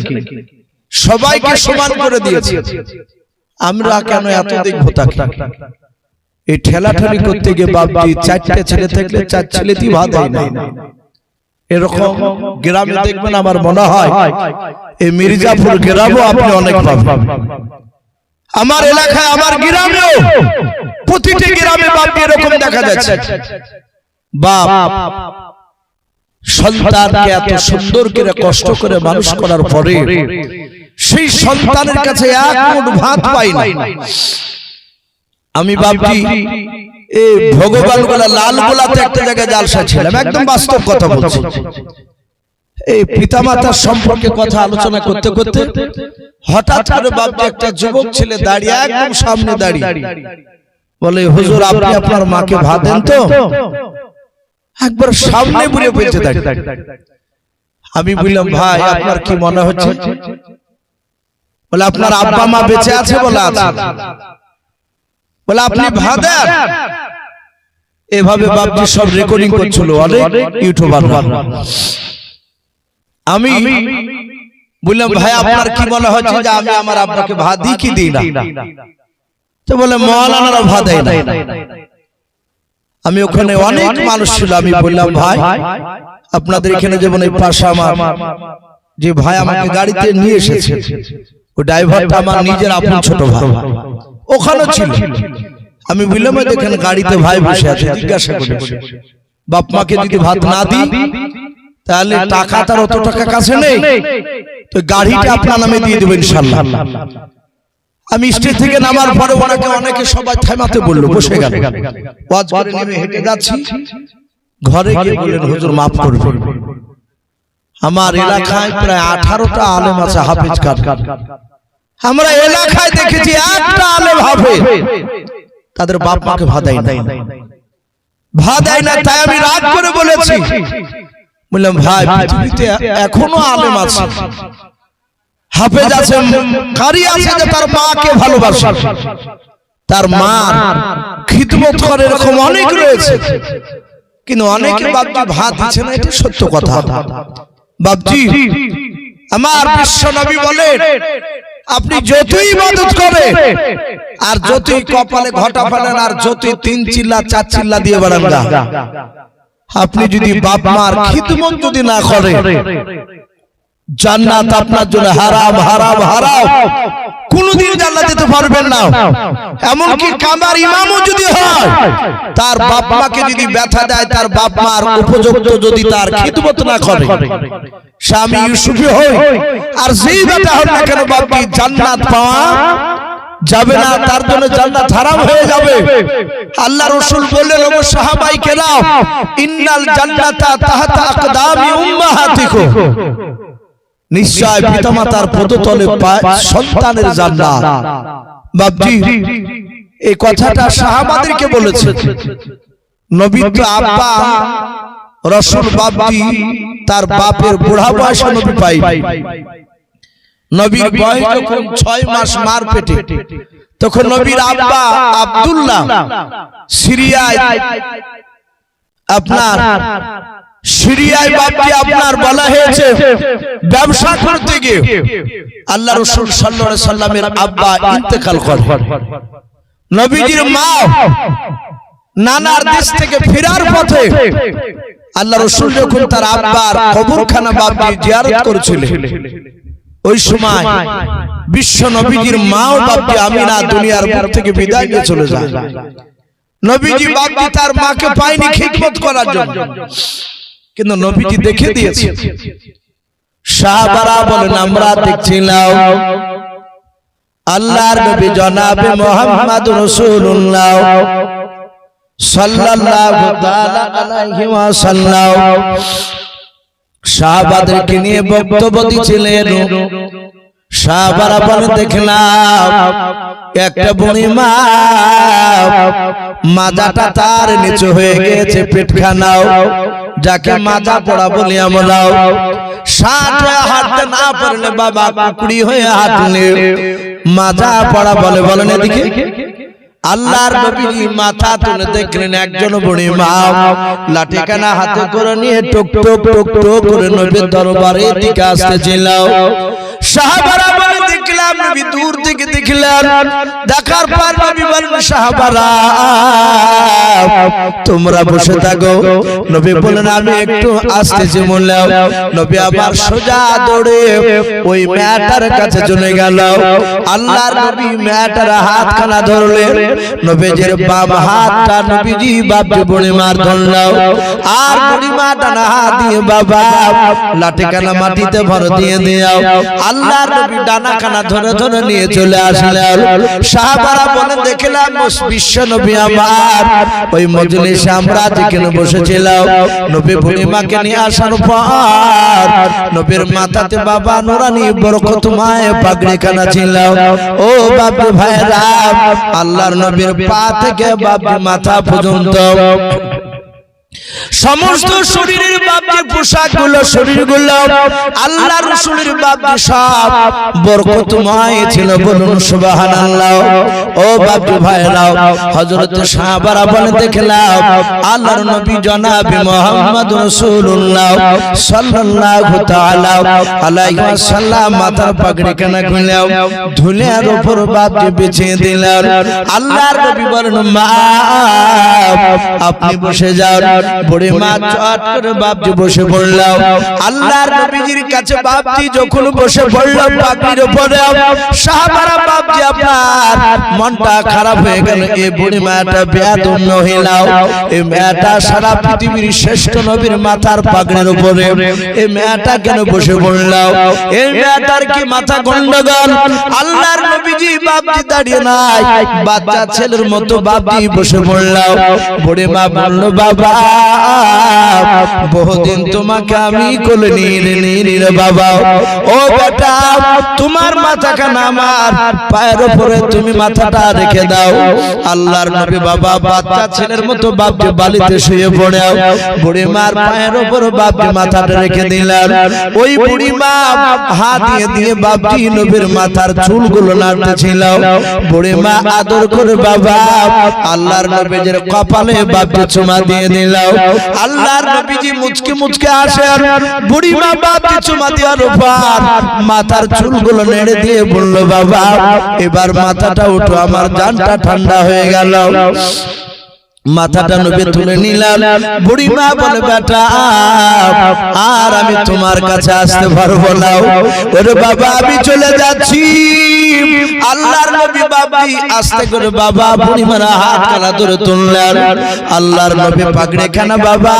সবাইকে সমান করে দিয়েছে। আমরা কেন এত দেখবো তাকে? এই ঠেলাঠেলি করতে গিয়ে বাপজি 4টে ছেলে থাকলে 4 ছেলেতেই ভাত হয় না। এরকম গ্রামে দেখবেন আমার মনে হয় এই মির্জাপুর গ্রামও আপনি অনেক পাবেন। আমার এলাকায় আমার গ্রামেও প্রতিটি গ্রামে বাপজি এরকম দেখা যাচ্ছে। বাপ সন্তানকে এত সুন্দর করে কষ্ট করে মানুষ করার পরে সেই সন্তানের কাছে এক মুঠ ভাত পাই না। আমি বাপজি এই ভগবানগোলা লালগোলাতে একটা জায়গায় জালসা ছিলাম, একদম বাস্তব কথা বলছি। এই পিতামাতার সম্পর্কে কথা আলোচনা করতে করতে হঠাৎ করে বাপজি একটা যুবক ছেলে দাঁড়িয়ে একদম সামনে দাঁড়িয়ে বলে হুজুর আপনি আপনার মাকে ভাত দেন তো? একবার সামনে বলে বলতে দাঁড়িয়ে। আমি বললাম ভাই আপনার কি মনে হচ্ছে? বলে আপনার আব্বা মা বেঁচে আছে? বলে আছে। বলে আপনি ভাত দেন? এভাবে বাপজি সব রেকর্ডিং করছিল অনেক ইউটিউবার। আমি বললাম ভাই আপনার কি মনে হচ্ছে যে আমি আমার আব্বাকে ভাত দিই কি দিই না? তো বলে মাওলানারা ভাত দেয় না। আমি ওখানে অনেক মানুষ ছিল, আমি বললাম ভাই আপনাদের এখানে যেমন এই পাশে আমার যে ভাই আমাকে গাড়িতে নিয়ে এসেছে ওই ড্রাইভারটা আমার নিজের আপন ছোট ভাই, ওখানে ছিল। আমি বললাম দেখেন গাড়িতে ভাই বসে আছে, জিজ্ঞাসা করেছি বাপ মাকে যদি ভাত না দিই তাহলে টাকা তার অত টাকা কাছে নেই, তো গাড়িটা আপনার নামে দিয়ে দেবেন ইনশাআল্লাহ। আমি স্টেজ থেকে নামার পরে ওনাকে অনেকে সবাই থামাতে বললো, বসে গেল। ওয়াজ করে নেমে হেঁটে যাচ্ছি, ঘরে গিয়ে বললেন হুজুর মাফ করবেন, আমার এলাকায় প্রায় 18টা আলেম আছে হাফেজ কার। আমরা এলাকায় দেখেছি একটা আলেম হাফেজ, তাদের বাপ মাকে ভাত দেয় না। তাই আমি রাগ করে বলেছি, বললাম ভাই পৃথিবীতে এখনো আলেম আছে, হাফেজ আছে, কারি আছে যে তার মাকে ভালোবাসে, তার মার খিদমত করে, এরকম অনেক রয়েছে। কিন্তু অনেকে বাপজি ভাত দিচ্ছে না, এটা সত্য কথা। বাপজি আমার বিশ্ব নবী বলেন, আপনি যতই ইবাদত করে আর যতই কপালে ঘটা ফেলেন আর যতই 3 চিল্লা 4 চিল্লা দিয়ে বেড়ান না, আপনি যদি বাপ মার খিদমত যদি না করেন, জান্নাত আপনার জন্য হারাম হারাম হারাম, কোনদিন জান্নাত যেতে পারবেন না। এমনকি কামার ইমামও যদি হয়, তার বাপ মাকে যদি ব্যথা দেয়, তার বাপ মার উপযুক্ত যদি তার খিদমত না করে, স্বামী ইউসুফি হয় আর যেই ব্যথা হোক না কেন, বাপজি জান্নাত পাওয়া যাবে না, তার জন্য জান্নাত হারাম হয়ে যাবে। আল্লাহ রাসূল বললেন, ও সাহাবায়ে কেরাম, ইন্নাল জান্নাতা তাহতা আকদামি উম্মাহাতিকুম, নিশ্চয় পিতামাতার পদতলে সন্তানের জান্নাত। বাপজি এই কথাটা সাহাবাদেরকে বলেছে। নবীর তো আব্বা রাসূল বাপজি তার বাপের বুড়া বয়সে নবী পাই। নবীর বয়স যখন 6 মাস মার পেটে, তখন নবীর আব্বা আব্দুল্লাহ সিরিয়ায় বাপজি আপনার বলা হয়েছে ব্যবসা করতে গিয়ে আল্লাহ রাসূল সাল্লাল্লাহু আলাইহি সাল্লামের আব্বা ইন্তেকাল করেন। নবীজির মা নানার দেশ থেকে ফেরার পথে আল্লাহ রাসূল যখন তার আব্বার কবরখানা বাপজি জিয়ারত করেছিলেন, ওই সময় বিশ্ব নবীজির মাও বাপজি আমিনা দুনিয়ার বুক থেকে বিদায় নিয়ে চলে যায়। নবীজি বাপজি তার মাকে পায়নি খিদমত করার জন্য, কিন্তু নবীজি দেখে দিয়েছে। সাহাবারা বলেন, আমরা দেখছিলাম আল্লাহর নবী জনাবে মুহাম্মদ রাসূলুল্লাহ সাল্লাল্লাহু তাআলা আলাইহি ওয়াসাল্লাম সাহাবাদেরকে নিয়ে বক্তব্য দিচ্ছিলেন। সাহাবারা বলে, দেখলাম একটা বুড়ি মা, মাজাটা তার নিচু হয়ে গেছে, পেটখানাও যাকে মাজা পড়া বলি আমরা, 60 হয়ে হাঁটতে না পারলে বাবা কুকুরি হয়ে হাঁটলে মাজা পড়া বলে। বলেন এদিকে আল্লাহর নবী মাথা তুলে দেখলেন একজন বুড়ি মা লাঠিখানা হাতে করে নিয়ে টক টক টক টক করে নবীর দরবারে দিকে আসতেছিল। সাহাবারা বলে, দেখলাম নবী দূর থেকে দেখলেন, দেখার পর নবী বলেন, সাহাবারা তোমরা বসে থাকো। নবী বলেন, আমি একটু আসতেছি বললাম। নবী আবার সোজা দৌড়ে ওই মেয়েটার কাছে চলে গেল। আল্লাহর নবী মেয়েটার হাতখানা ধরলেন, নবীজির বাম হাতটা নবীজি বাপজি বুড়ি মার ধরল, আর বুড়ি মা ডানা হাত দিয়ে বাবা লাঠিখানা মাটিতে ভর দিয়ে দিও। আল্লাহর নবী ডানাখানা ধরে ধরে নিয়ে চলে আসলেন। সাহাবারা বলে, দেখলাম বিশ্ব নবী আমার ওই মজলিসে আমরা যেখানে বসেছিলাম, নবী বুড়ি মাকে নিয়ে আসার পর নবীর মাথাতে বাবা নুরানি বরকতময় পাগড়িখানা ছিল। ও বাপজি ভাইরা, আল্লাহর নবীর পা থেকে বাপজি মাথা পর্যন্ত সমস্ত শরীরের বাপজি পোশাকগুলো, শরীরগুলো আল্লাহর রাসূলের বাপজি সব বরকতময় ছিল। বলুন সুবহানাল্লাহ। ও বাপজি ভাইরা, হযরত সাহাবারা বলে, দেখলাম আল্লাহর নবী জনাবে মুহাম্মদ রাসূলুল্লাহ সাল্লাল্লাহু তাআলা আলাইহি ওয়াসাল্লাম মাথার পাগড়িখানা খুলে ধুলার উপর বাপজি বিছিয়ে দিলেন। আল্লাহর নবী বলেন, মা আপনি বসে যান। বুড়ি মা চট করে বাপজি বসে পড়ল। আল্লাহর নবীজির কাছে বাপজি যখন বসে পড়ল পাগড়ির উপরে, সাহাবারা বাপজি আপনার মনটা খারাপ হয়ে গেল। এই বুড়ি মাটা বেয়াদব মহিলা, এই মেয়েটা সারা পৃথিবীর শ্রেষ্ঠ নবীর মাথার পাগড়ির উপরে এই মেয়েটা কেন বসে পড়ল? এই মেয়েটার কি মাথা গন্ডগোল? আল্লাহর নবীজি বাপজি দাঁড়িয়ে নাই, বাচ্চা ছেলের মতো বাপজি বসে পড়ল। বুড়ি মা বলল, বাবা বহুদিন তোমাকে আমি কোলে নিয়ে বাবা, ও বেটা তোমার মাথাখানা আমার পায়ের উপরে তুমি মাথাটা রেখে দাও। আল্লাহর নবী বাবা বাচ্চা ছেলের মতো বাপজি বালিতে শুয়ে পড়ে বুড়ি মার পায়ের উপর বাপজি মাথাটা রেখে দিলেন। ওই বুড়ি মা হাত দিয়ে দিয়ে বাপজি নবীর মাথার চুলগুলো নাড়তেছিল। বুড়ি মা আদর করে বাবা আল্লাহর নবীর কপালে বাপজি চুমা দিয়ে দিল। নিলাম। আল্লাহর নবীজি মুচকে মুচকে আসেন, বুড়ি মা বাপকে চুমা দেওয়ার উপর মাথার চুলগুলো নেড়ে দিয়ে বলল, বাবা এবার মাথাটা উঠো, আমার জানটা ঠান্ডা হয়ে গেল। মাথাটা নবী তুলে নিলাম। বুড়ি মা বলে, বেটা আর আমি তোমার কাছে আসতে পারবো না। ওরে বাবা আমি চলে যাচ্ছি। আল্লাহর নবী বাবজি আস্তে করে বাবা বুড়ি মার হাত কানা ধরে তুললেন। আল্লাহর নবী পাগড়ি খানা বাবা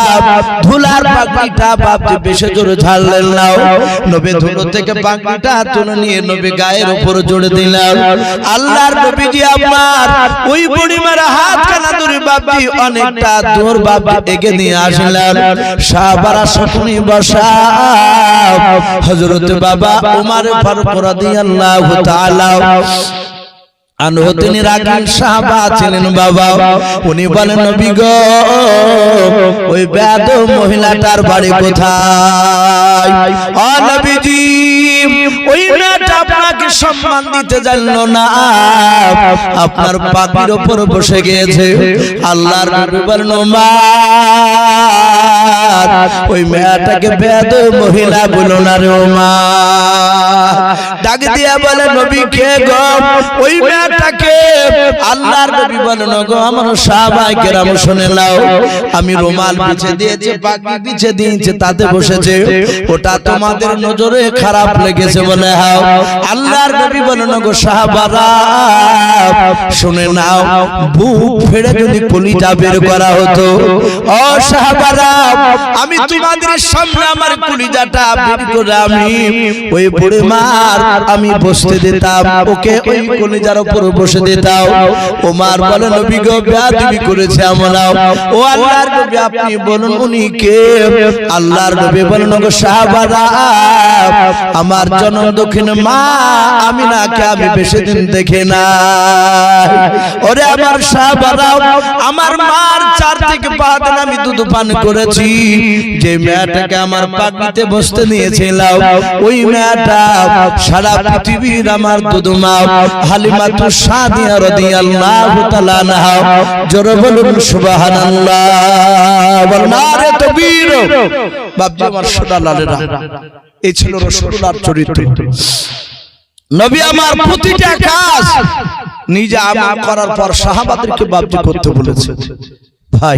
ধুলার পাগড়িটা বাবজি বেশি জোরে ঝাড়লেন না। নবী ধুলো থেকে পাগড়িটা তুলে নিয়ে নবী গায়ের উপর জোরে দিলেন। আল্লাহর নবীজি আমার ওই বুড়ি মার হাত কানা ধরে বাবা অনেকটা দূর বাবা এগিয়ে নিয়ে আসলেন। সাহাবারা সকলে বসা। হযরত বাবা ওমর ফারুক রাদিয়াল্লাহু তাআলা আনহু তিনি রাগীব সাহাবা ছিলেন বাবা। উনি বলেন, নবী গো ওই বেয়াদব মহিলাটার বাড়ি কোথায়? ও নবীজি ওই মেয়েটা আপনাকে সম্মান দিতে জানলো না, আপনার পাগড়ির উপর বসে গিয়েছে। আল্লাহর নবী বলেন, ওমর ওই মেয়েটাকে বেয়াদব মহিলা বলো না রে ওমর। ডাক দিয়া বলে, নবী কে গো? ওই মেয়েটাকে আল্লাহর নবী বলেন, গো আমার সাহাবায়ে কেরাম শুনে নাও, আমি রুমাল বিছিয়ে দিয়েছি, পাগড়ি বিছিয়ে দিয়েছি, তাতে বসেছে, ওটা তোমাদের নজরে খারাপ লেগেছে বলে হাও। আল্লাহর নবী বলেন, গো সাহাবারা শুনে নাও, বুক ফেড়ে যদি কলিজা বের করা হতো, ও সাহাবারা আমি তোমাদের সামনে আমার কলিজাটা বের করে আমি ওই বুড়ি মার আমি বসতে দিতাম, ওকে ওই কলিজার উপর বসে দিতাম। ওমর বলেন, নবী গো বেয়াদবি করেছে আমরা। ও আল্লাহর নবী আপনি বলুন উনি কে? আল্লাহর নবী বলেন, গো সাহাবারা আমার জনম দক্ষিণ মা আমিনাকে আমি বেশি দিন দেখে না। ওরে আমার সাহাবারা আমার মার 4 থেকে 5 দিন আমি দুধ পান করেছি। যে মেয়েটাকে আমার পাগড়িতে বসতে নিয়েছিলাম ওই মেয়েটা সারা পৃথিবীর আমার দুধ মা হালিমাতু সাদিয়া রাদিয়াল্লাহু তাআলা আনহা। জোরে বলুন সুবহানাল্লাহ। বল নারে তাকবীর। বাপজি আমার সোনালালেরা, এই ছিল রাসূলুল্লাহর চরিত্র। নবী আমার প্রতিটা কাজ নিজে আমল করার পর সাহাবাদেরকে বাপজি করতে বলেছে। ভাই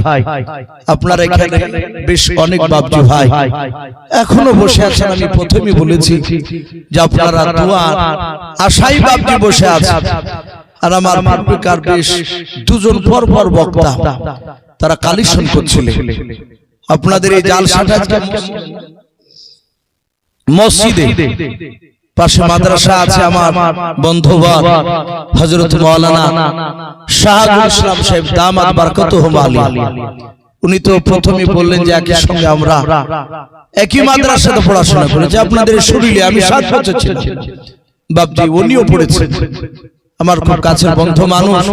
আপনারা এখানে বেশ অনেক বাপজি ভাই এখনো বসে আছেন। আমি প্রথমেই বলেছি যে আপনারা দোয়া আশাই বাপজি বসে আছেন। আর আমার মানবিকার বেশ 2 জন পর পর বক্তা তারা কালেকশন করছিলেন। আপনাদের এই জালসাটা মসজিদে পাশে মাদ্রাসা আছে। আমার বন্ধুবর হযরত মাওলানা শাহাদুল ইসলাম সাহেব দামাত বারাকাতুহুম আলাইহি, উনি তো প্রথমেই বললেন যে একই সঙ্গে আমরা একই মাদ্রাসাতে পড়াশোনা করেছি। আপনাদের শরীরে আমি 7 বছর ছিলাম বাপজি, উনিও পড়েছেন। আমার খুব কাছের বন্ধু মানুষ,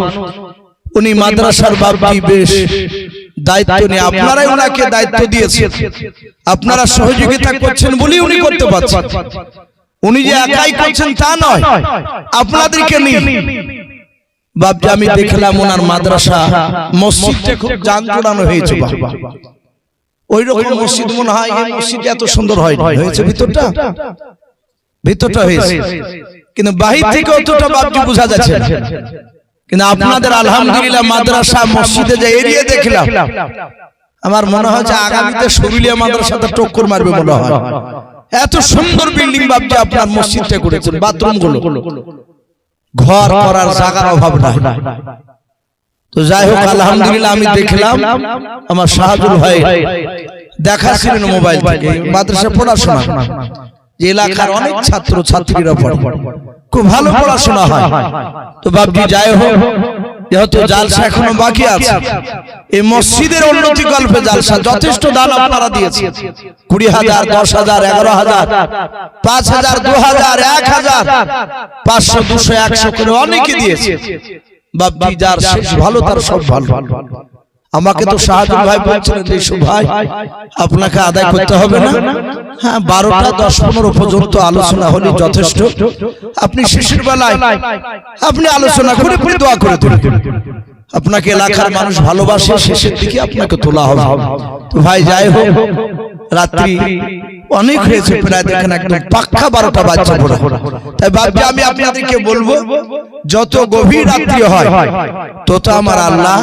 উনি মাদ্রাসার বাপজি বেশ দায়িত্ব নিয়ে আপনারাই ওনাকে দায়িত্ব দিয়েছেন। আপনারা সহযোগিতা করছেন বলেই উনি করতে পারছেন। উনি যে একাই করছেন তা নয়, আপনাদেরকে নিয়ে বাপজি আমি দেখলাম ওনার মাদ্রাসা মসজিদটা খুব জান জোড়ানো হয়েছে। ওই রকম মসজিদ মনে হয় এই মসজিদ এত সুন্দর হয়েছে। ভিতরটা হয়েছে কিন্তু বাহির থেকে অতটা বাপজি বোঝা যাচ্ছে না। কিন্তু আপনাদের আলহামদুলিল্লাহ মাদ্রাসা মসজিদে যে এরিয়া দেখলাম, আমার মনে হয় যে আগামীতে শরীলিয়া মাদ্রাসাতে টক্কর মারবে মনে হয়। এত সুন্দর বিল্ডিং বাপজি আপনার মসজিদটা করেছেন। বাথরুম গুলো, ঘর করার জায়গার অভাব নাই। তো যাই হোক আলহামদুলিল্লাহ আমি দেখলাম আমার শাহাদুল ভাই দেখাচ্ছিলেন মোবাইল থেকে মাদ্রাসা পড়াশোনা, যে এলাকার অনেক ছাত্র ছাত্রীরা পড়ে, খুব ভালো পড়াশোনা হয়। তো বাপজি যাই হোক, যেহেতু জালসা এখনো বাকি আছে, এই মসজিদের উন্নতি কল্পে জালসা যথেষ্ট দান আপনারা দিয়েছেন। 20,000, 10,000, 11,000, 5,000, 2,000, 1,000, 500, 200, 100 করে অনেকে দিয়েছে। বাপজি যার শেষ ভালো তার সব ভালো। আমাকে তো শাহাদুল ভাই বলছিলেন যে ভাই আপনাকে আদায় করতে হবে না। হ্যাঁ 12টা 10-15 পর্যন্ত আলোচনা হলে যথেষ্ট। আপনি শেষের বেলায় আপনি আলোচনা করে দোয়া করে দেবেন। আপনাকে এলাকার মানুষ ভালোবাসে, শেষের দিকে আপনাকে তোলা হবে। তো ভাই যাই হোক, রাত্রি অনেক হয়েছে, প্রায় দেখেন একদম পাক্কা 12টা বাজছে পড়ে। তাই বাবা আমি আপনাদেরকে বলবো, যত গভীর রাত্রি হয় তত আমার আল্লাহ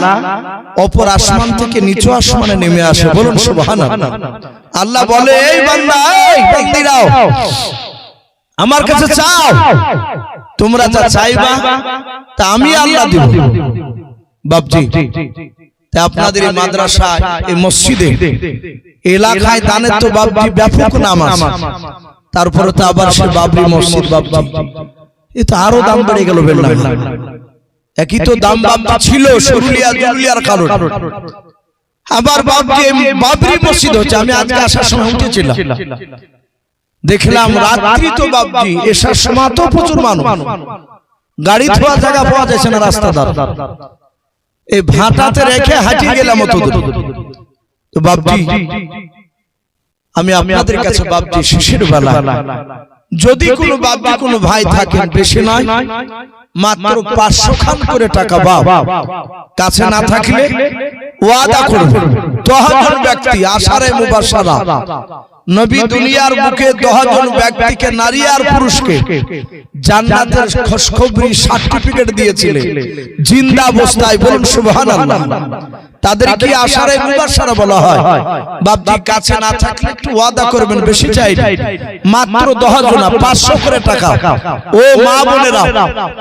অপর আসমান থেকে নিচু আসমানে নেমে আসে। বলুন সুবহানাল্লাহ। আল্লাহ বলে, এই বান্দা, এই বান্দিরাও আমার কাছে চাও, তোমরা যা চাইবা তা আমি আল্লাহ দেব। বাপজি, তা আপনাদের এই মাদ্রাসায়, এই মসজিদে, এলাকায় দানের তো বাপজি ব্যাপক নাম আছে। তারপরে তো আবার সে বাবরি মসজিদ, বাপজি এ তো আরো দাম বেড়ে গেল। বেলনা একই তো দাম বাপজি ছিল সরুলিয়া জুলিয়ার কারণ, আবার বাপজি বাবরি মসজিদ হচ্ছে। আমি আজকে আসার সময় উঠেছিলাম, দেখলাম রাত্রি তো বাপজি এসার সময় তো প্রচুর মানুষ, গাড়ি থোয়া জায়গা পাওয়া যাচ্ছে না রাস্তা ধার, এই ভাটাতে রেখে হাঁটিয়ে গেলাম অত দূর। তো বাপজি আমি আপনাদের কাছে বাপজি শেষের বেলা যদি কোনো বাপজি কোনো ভাই থাকেন, বেশি নয় মাত্র 500 খান করে টাকা বাপ কাছে না থাকলে ওয়াদা করবেন 10 জন ব্যক্তি আশারে মুবাশশারা, নবী দুনিয়ার বুকে 10 জন ব্যক্তিকে, নারী আর পুরুষকে জান্নাতের খুশখবরি সার্টিফিকেট দিয়েছিলেন জিন্দা অবস্থায়। বলুন সুবহানাল্লাহ। তাদের কি আশারে মুবাশশারা বলা হয়। বাপজি কাছে না থাকলে একটু ওয়াদা করবেন, বেশি চাই মাত্র 10 জন 500 করে টাকা। ও মা বোনেরা,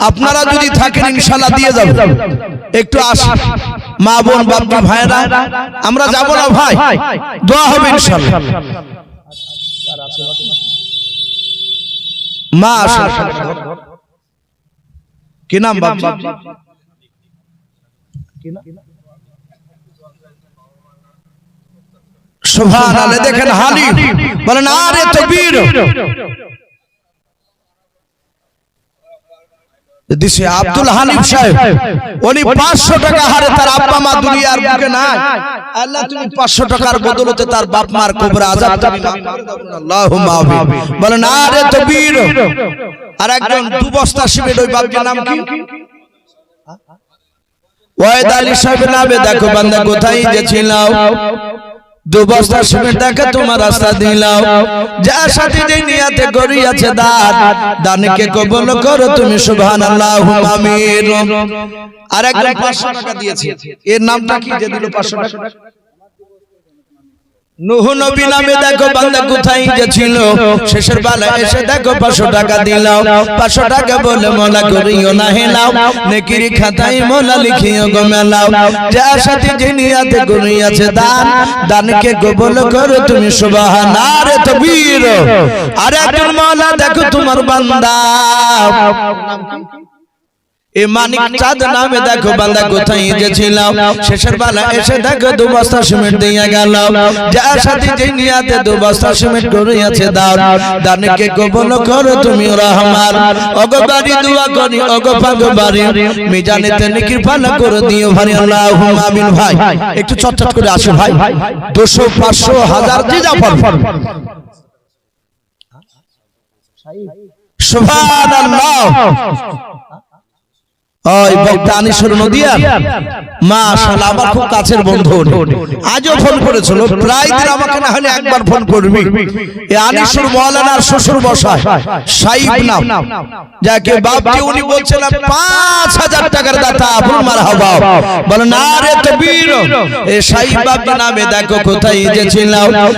আপনারা যদি থাকেন ইনশাআল্লাহ দিয়ে যাবেন। একটু আসি মা বোন বাপজি ভাইরা, আমরা যাব না ভাই, দোয়া হবে ইনশাআল্লাহ। মা কি নাম বাপজি? সুবহানাল্লাহ। দেখেন হালিম বলেন আরে তাকবীর দিছে আব্দুল হালিম সাহেব, উনি 500 টাকা হারে তার আব্বা মা দুনিয়ার বুকে নাই। আল্লাহ তুমি 500 টাকার বদলতে তার বাপ মার কবরে আযাব তুমি মাফ করে দাও। আল্লাহুম্মা আমিন। বলেন আরে তাকবীর। আর একজন 2 বস্তা সিমেন্ট, ওই বাপজির নাম কি? ওয়াইদ আলী সাহেব নামে। দেখো বান্দা কোথায় যে ছিলাও, 2 বস্তা সিমেন্ট দেখে তোমার রাস্তা দিলাও, যার সাথে যে নিয়তে করিয়াছে দান, দানকে কবুল করো তুমি সুবহানাল্লাহ আমিন। আর একজন 500 টাকা দিয়েছে, এর নামটা কি যে দিল 500 টাকা? নূহ নবী নামে। দেখো বান্দা কোথায় যে ছিল, শেষের বেলা এসে দেখো 500 টাকা দিলাও। 500 টাকা বলে মোলা করিও না হেলাও, নেকির খাতায় মোলা লিখিও গো মেলাও, যার সাথে যে নিয়তে করিয়াছে দান, দানকে কবুল করো তুমি সুবহানাল্লাহ তাকবীর। আর একজন মোলা দেখো তোমার বান্দা, এ মানিক চাঁদ নামে। দেখো বান্দা কোথায় যে ছিল, শেষের বেলা এসে দেখো 2 বস্তা সিমেন্ট দিয়ে গেল, যার সাথে যে নিয়তে 2 বস্তা সিমেন্ট করিয়াছে দাও, দানকে কবুল করো তুমি রহমান। ওগো বাড়ি দোয়া করি, ওগো পাগবাড়ি মিজানেতে নেকির পালা করে দিও ভাই, আল্লাহুম্মা আমিন। ভাই একটু চটচট করে আসো ভাই, 200 500 1000 যে যা পারো। সুবহানাল্লাহ। ওই বক্তা আনিসুর নদিয়া মাশাআল্লাহ আমার খুব কাছের বন্ধু, আজও ফোন করেছিল, প্রায় দিন আমাকে না হলে একবার ফোন করবি। এই আনিসুর মাওলানার শ্বশুর বসায় সাইব নাম, যাকে বাপজি উনি বলছিলেন 5000 টাকার দাতা। আবুল মারহাবা বলেন আরে তাকবীর। এই সাইব বাপজি নামে দেখো কোথায় যে ছিল,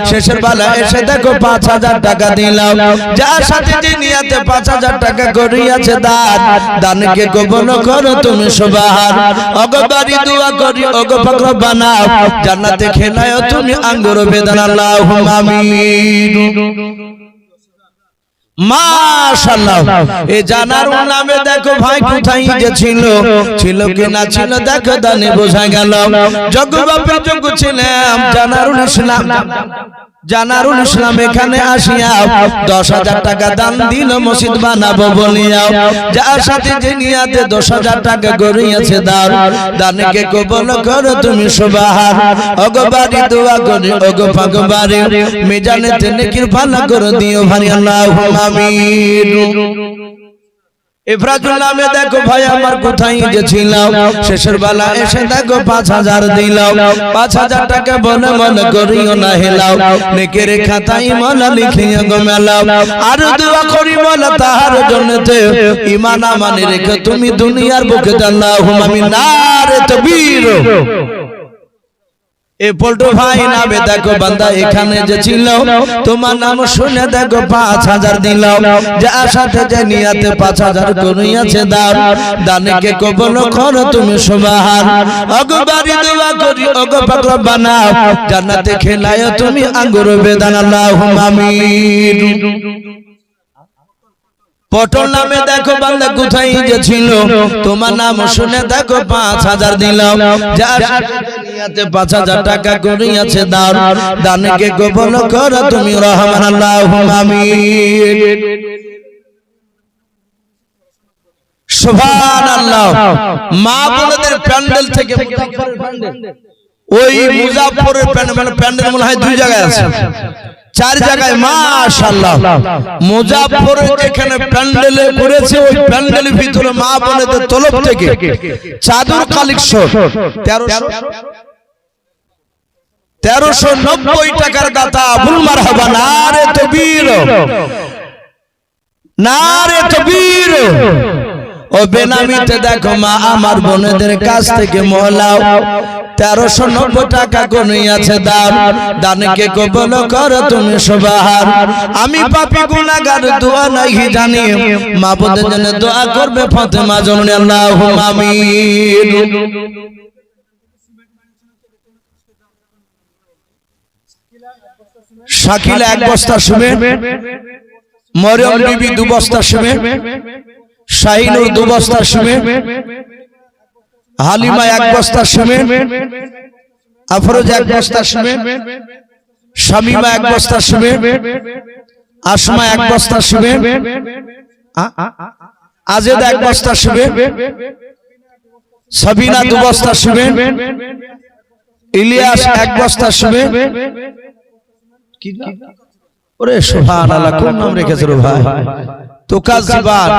শেষের বেলা এসে দেখো 5000 টাকা দিলাম, যার সাথে যে নিয়তে 5000 টাকা করিয়াছে দান, দানকে কবুল করো তুমি সুবহান। ওগো বাড়ি দোয়া করি, ওগো পাক বানাও, জান্নাতে খেলায়ো তুমি আঙ্গুর বেদান, আল্লাহুম্মা আমিন। মাশাআল্লাহ। এই জানারুল নামে দেখো ভাই কোথায় যে ছিল, ছিল কি না ছিল দেখো দানে বোঝা গেল, জগ বাপের যোগ্য ছিলাম জানারুল ইসলাম। জানারুল ইসলাম এখানে আসিয়া 10,000 টাকা দান দিল মসজিদ বানাবো বলিয়া, যার সাথে যে নিয়তে 10,000 টাকা করিয়াছে দান, দানকে কবুল করো তুমি সুবহান। ওগো বাড়ি দোয়া করি, ওগো পাক বাড়ি মিজানেতে নেকির পালা করে দিও ভাই, আল্লাহুম্মা আমিন। ইফরাজুল নামে দেখো ভাই আমার কোথায় গেছিলাম, শেষের বেলা এসে দেখো 5000 দিলাম। 5000 টাকা বলে মনে করিও না হেলাও, নেকের খাতায় মালা লিখিয়া গো মেলাও। আর দোয়া করি বলে তাহার জন্যতে ঈমান আমানে রেখে তুমি দুনিয়ার বুকে আল্লাহুম্মা আমিন। নারে তাকবীর। এ পল্টু ভাই নামে দেখো বান্দা এখানে যে ছিল, তোমার নাম শুনে দেখো 5000 দিলাম। যার সাথে যে নিয়াতে 5000 করিয়াছে দান, দানকে কবুল করো তুমি সুবহান। ওগো বাড়ি দোয়া করি ওগো পাক রব্বানা, জান্নাতে খেলায় তুমি আঙ্গুর বেদান আল্লাহুম্মা আমিন। পটল নামে দেখো বান্দা কোথায় গেছিল, তোমার নাম শুনে দেখো 5000 দিলাম। যার নিয়াতে 5000 টাকা করিয়াছে দান, দানকে কবুল করো তুমি রহমান আল্লাহুম্মা আমিন। সুবহানাল্লাহ। মা বোনদের প্যান্ডেল থেকে ওই মুজাফফরের প্যান্ডেল, মানে প্যান্ডেল মনে হয় 2 জায়গায় আছে, 4 জায়গায় মাশাআল্লাহ। মুজাফফরে যেখানে প্যান্ডেলে করেছে ওই প্যান্ডেলের ভিতরে মা বোনদের তরফ থেকে চাদর কালেকশন 1390 টাকার দাতা আবুল মারহাবা। নারে তাকবীর, নারে তাকবীর। ও বেনামিতে দেখো মা আমার বোনদের কাছ থেকে মহলাও 1390 টাকা করিয়াছে দান, দানকে কবুল করো তুমি সুবহান। আমি পাপী গুনাহগার দোয়া নাই জানি, মাবুদের জন্য দোয়া করবে ফাতেমা জননী আল্লাহুম্মা আমিন। শাকিলা 1 বস্তা সিমেন্ট, মরিয়ম বিবি 2 বস্তা সিমেন্ট, শাহিনুর 2 বস্তা সিমেন্ট, হালিমা 1 বস্তা সিমেন্ট, আফরোজ 1 বস্তা সিমেন্ট, শামিমা 1 বস্তা সিমেন্ট, আসমা 1 বস্তা সিমেন্ট, আজেদ 1 বস্তা সিমেন্ট, সাবিনা 2 বস্তা সিমেন্ট, ইলিয়াস 1 বস্তা সিমেন্ট। ওরে সুবহানাল্লাহ, কোন নাম রেখেছো রে ভাই? তোকাজ জীবন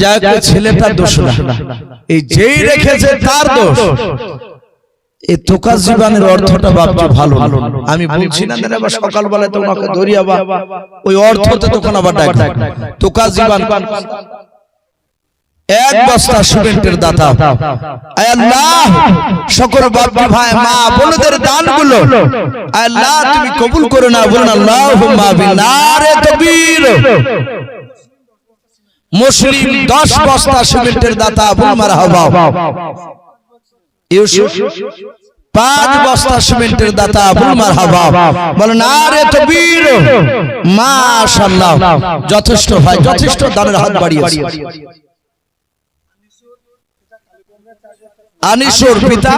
যাই হোক, ছেলেটার দোষ না, এই যেই রেখেছে তার দোষ। এই তোকাজ জীবনের অর্থটা বাপজি ভালো না। আমি বলছি না রে বাবা, সকালবেলা তোমাকে ধরিয়াবা ওই অর্থতে তখন আবার ডাক তোকাজ জীবন 1 বস্তা সিমেন্টের দাতা। আয় আল্লাহ, সকল বাপজি ভাই মা বোনদের দানগুলো আয় আল্লাহ তুমি কবুল করো না, বলুন আল্লাহুম্মা আমিন। নারে তাকবীর। মুসলিম 10 বস্তা সিমেন্টের দাতা আবুল মারহাবা। ইউসুফ 5 বস্তা সিমেন্টের দাতা আবুল মারহাবা। বলেন নারে তাকবীর। মাশাআল্লাহ, যথেষ্ট ভাই, যথেষ্ট দানের হাত বাড়িয়েছে। আনিসুর পিতা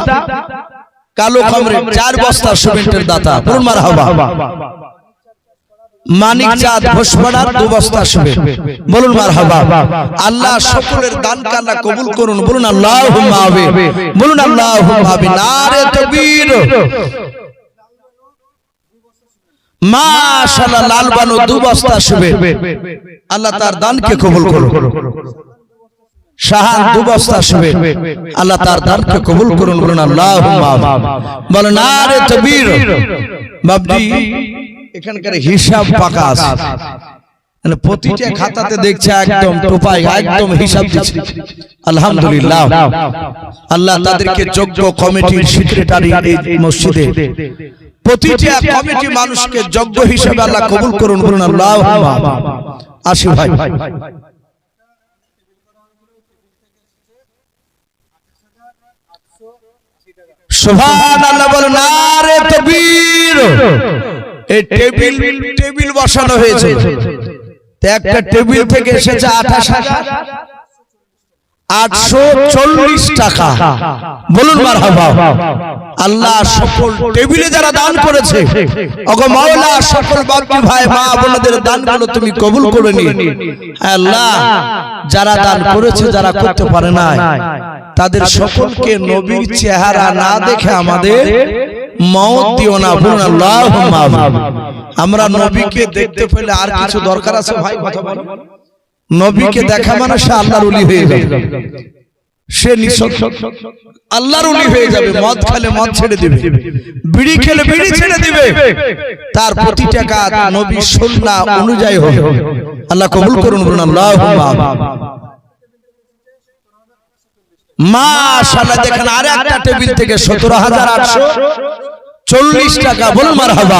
কালো খামরে 4 বস্তা সিমেন্টের দাতা, বলুন মারহাবা। মানিক চাঁদ ঘোষপাড়ার 2 বস্তা সিমেন্ট, বলুন মারহাবা। আল্লাহ সকলের দান কাল্লা কবুল করুন, বলুন আল্লাহুম্মা আমিন, বলুন আল্লাহুম্মা আমিন। নারে তাকবীর। মাশাআল্লাহ, লালবানু 2 বস্তা সিমেন্ট, আল্লাহ তার দানকে কবুল করুন। শাহান 2 বস্তা সিমেন্ট, আল্লাহ তার দানকে কবুল করুন, বলুন আল্লাহুম্মা আমিন। বলেন নারে তাকবীর। বাবজি এখানকার হিসাব পাকা আছে, মানে প্রতিটা খাতাতে দেখছে একদম টোপাই, একদম হিসাব দিচ্ছে। আলহামদুলিল্লাহ, আল্লাহ তাদেরকে যোগ্য কমিটির সেক্রেটারি এই মসজিদে প্রতিটা কমিটি মানুষকে যোগ্য হিসাবে আল্লাহ কবুল করুন, বলুন আল্লাহুম্মা আমিন। আসি ভাই, সুবহানাল্লাহ, বলেন নারে তাকবীর। এই টেবিল বসানো হয়েছে, একটা টেবিল থেকে এসেছে 28,840 টাকা, বলুন মারহাবা। আল্লাহ সকল টেবিলে যারা দান করেছে, ওগো মাওলা সকল বাপজি ভাই মা বোনদের দানগুলো তুমি কবুল করে নিও। আল্লাহ যারা দান করেছে, যারা করতে পারে না, তাদের সকলকে নবীর চেহারা না দেখে আমাদের মওত দিও না, বলুন আল্লাহুম্মা আমিন। আমরা নবীকে দেখতে পেলে আর কিছু দরকার আছে ভাই? কথা বলো। নবীকে দেখা মানে সে আল্লাহর ওলি হয়ে যাবে, সে আল্লাহর ওলি হয়ে যাবে। মদ খেলে মদ ছেড়ে দিবে, বিড়ি খেলে বিড়ি ছেড়ে দিবে, তার প্রতিটা কাজ নবীর সুন্নাহ অনুযায়ী হবে। আল্লাহ কবুল করুন, বলুন আল্লাহুম্মা। মাশাআল্লাহ, দেখেন আর একটা টেবিল থেকে 17,840 টাকা, বলুন মারহাবা।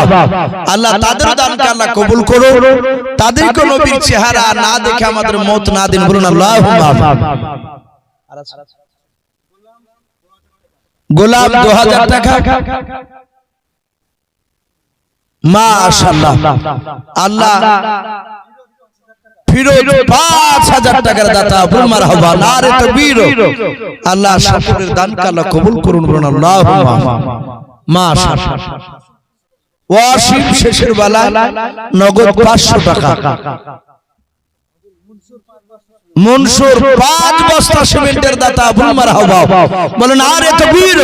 আল্লাহ তাদের দানকে আল্লাহ কবুল করুন, তাদেরকে নবীর চেহারা না দেখে আমাদের মত না দিন, বলুন আল্লাহুম্মা। গোলাপ 2000 টাকা, মাশাআল্লাহ। আল্লাহ ফিরোজ 5000 টাকার দাতা, বলুন মারহাবা, নারে তাকবীর। আল্লাহ সকলের দানকে আল্লাহ কবুল করুন, বলুন আল্লাহুম্মা। মাশাআল্লাহ। ওয়াসিম শেষের বেলা নগদ 500 টাকা, মনসুর 5 বস্তা সিমেন্টের দাতা, বলুন মারহাবা, বলেন নারে তাকবীর।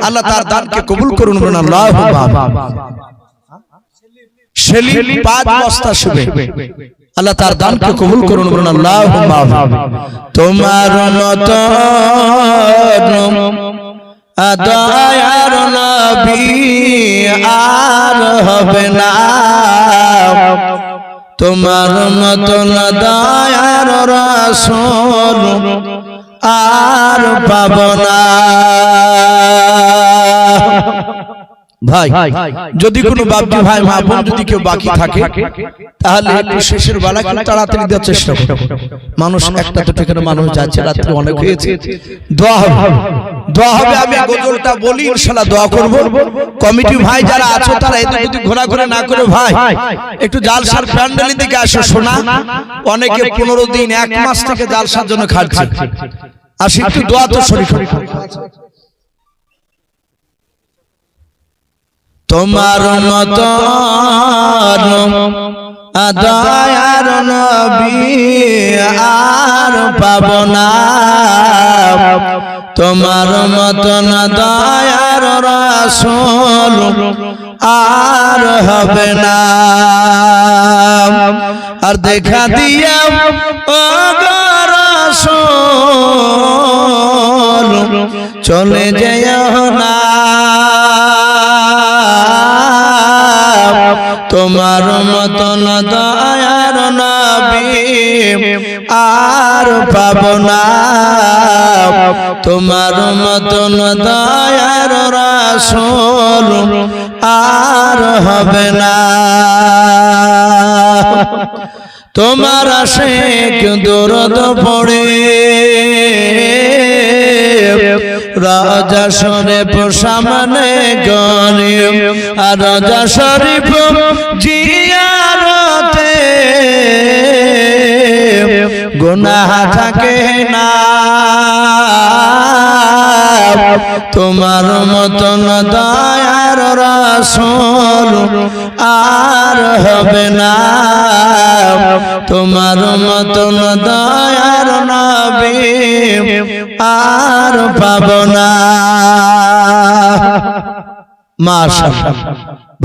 আল্লাহ তার দানকে কবুল করুন, বলুন আল্লাহুম্মা। সেলিম 5 বস্তা সিমেন্ট, আল্লাহ তার দানকে কবুল করুন, বলুন আল্লাহুম্মা। তোমার মত দয়ার নবী আর হবে না, তোমার মতন দয়ার রাসূল আর পাব না। ভাই যদি কোনো বাপজি ভাই মা বোন যদি কেউ বাকি থাকে তাহলে একটু শেষের বেলা একটু তাড়াতাড়ি দেওয়ার চেষ্টা করো। মানুষ একটা দুটো করে মানুষ যাচ্ছে, রাত্রে অনেক হয়েছে, দোয়া হবে, দোয়া হবে। আমি গজলটা বলি, ইনশাআল্লাহ দোয়া করব। কমিটি ভাই যারা আছো তারা এদিক ওদিক ঘোরাঘুরি না করে ভাই একটু জালসার প্যান্ডেলের দিকে আসো। শোনা অনেকে 15 দিন 1 মাস থেকে জালসার জন্য খাটছে, আসি একটু দোয়া তো শরীফ। তোমার মতন দয়ার নবী আর পাব না, তোমার মতন দয়ার রাসূল আর হবে না। আর দেখা দিয়া ও রাসূল চলে যাও না, তোমার মতন দয়ার নবী আর পাব না, তোমার মতন দয়ার রাসূল আর হবে না। তোমার আশিক দরদ পড়ে রাজা শরীফ সামনে গরিব, আর রাজা শরীফ জিয়ারতে গুনাহ থাকে না, তোমার মতন দয়ার রাসূল আর হবে না, তোমার মতন দয়ার নবী আর পাব না। মাশাআল্লাহ।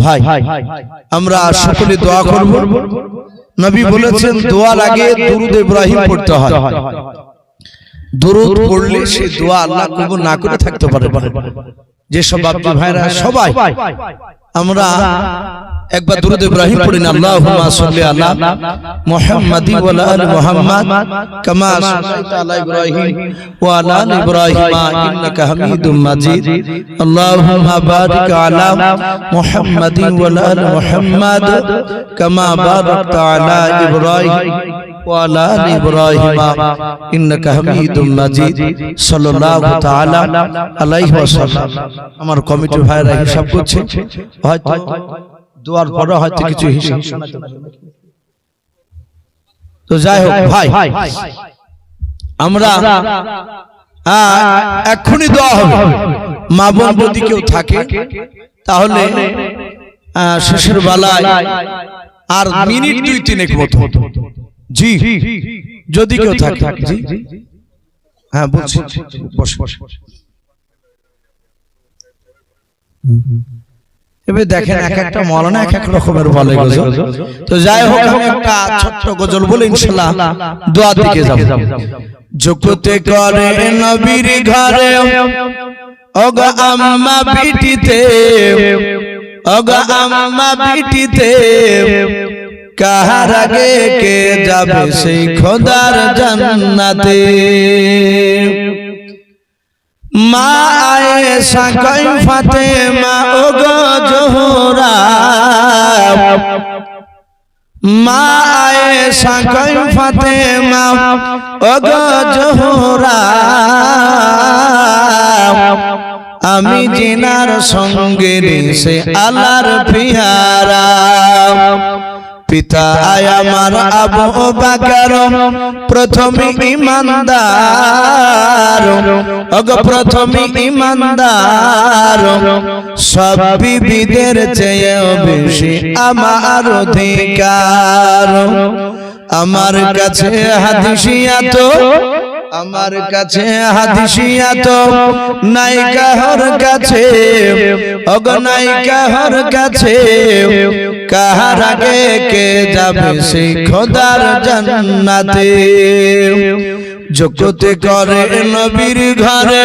ভাই আমরা সকলে দোয়া করব। নবী বলেছেন দোয়ার আগে দুরূদ ইব্রাহিম পড়তে হয়, দুরূদ পড়লে সে দোয়া আল্লাহ কবুল না করে থাকতে পারে। যে সব বাপ্পা ভাইরা সবাই আমরা একবার দুরূদ ইব্রাহিম পড়ি না, আল্লাহুম্মা সাল্লি আলা মুহাম্মাদি ওয়া আলা আলি মুহাম্মাদ কামা সাল্লাইতা আলা ইব্রাহিম ওয়া আলা আলি ইব্রাহিম ইন্নাকা হামিদুম মাজিদ, আল্লাহুম্মা বারিক আলা মুহাম্মাদি ওয়া আলা আলি মুহাম্মাদ কামা বারাকতা আলা ইব্রাহিম ওয়া আলা আলি ইব্রাহিম ইন্নাকা হামিদুম মাজিদ, সাল্লাল্লাহু তাআলা আলাইহি ওয়াসাল্লাম। আমার কমিটির ভাইরা হিসাব করছে, হয়তো দোয়ার পরে হয়তো কিছু হিসাব তো যাই হোক ভাই আমরা এক্ষুনি দোয়া হবে। মা বোন যদি কেউ থাকে তাহলে শেষের বেলায় আর মিনিট 2-3 মতো, জি যদি কেউ থাকে, জি হ্যাঁ বলছি, বস এবার দেখেন এক একটা মৌলানা এক এক রকমের বলে গজল। তো যাই হোক আমি একটা ছোট্ট গজল বলে ইনশাআল্লাহ দোয়ার দিকে যাব। জগতে করে নবীর ঘরে ওগো আম্মা বিটিতে, ওগো আম্মা বিটিতে, কাহার আগে কে যাবে সেই খোদার জান্নাতে। মা আয়েশা কই ফাতেমা ওগো জোহরা, মা আয়েশা কই ফাতেমা ওগো জোহরা, আমি জিনার সঙ্গে সে আল্লাহর পিয়ারা। পিতা আমার আবু বকর প্রথম ঈমানদার, ওগো প্রথম ঈমানদার, সব বিবিদের চেয়েও বেশি আমার অধিকার। আমার কাছে হাদিসিয়াত, আমার কাছে হাদিসিয়াত নাই কাহর কাছে, ওগো নাই কাহর কাছে, কাহার আগে কে যাবে সেই খোদার জান্নাতে। জগতে করে নবীর ঘরে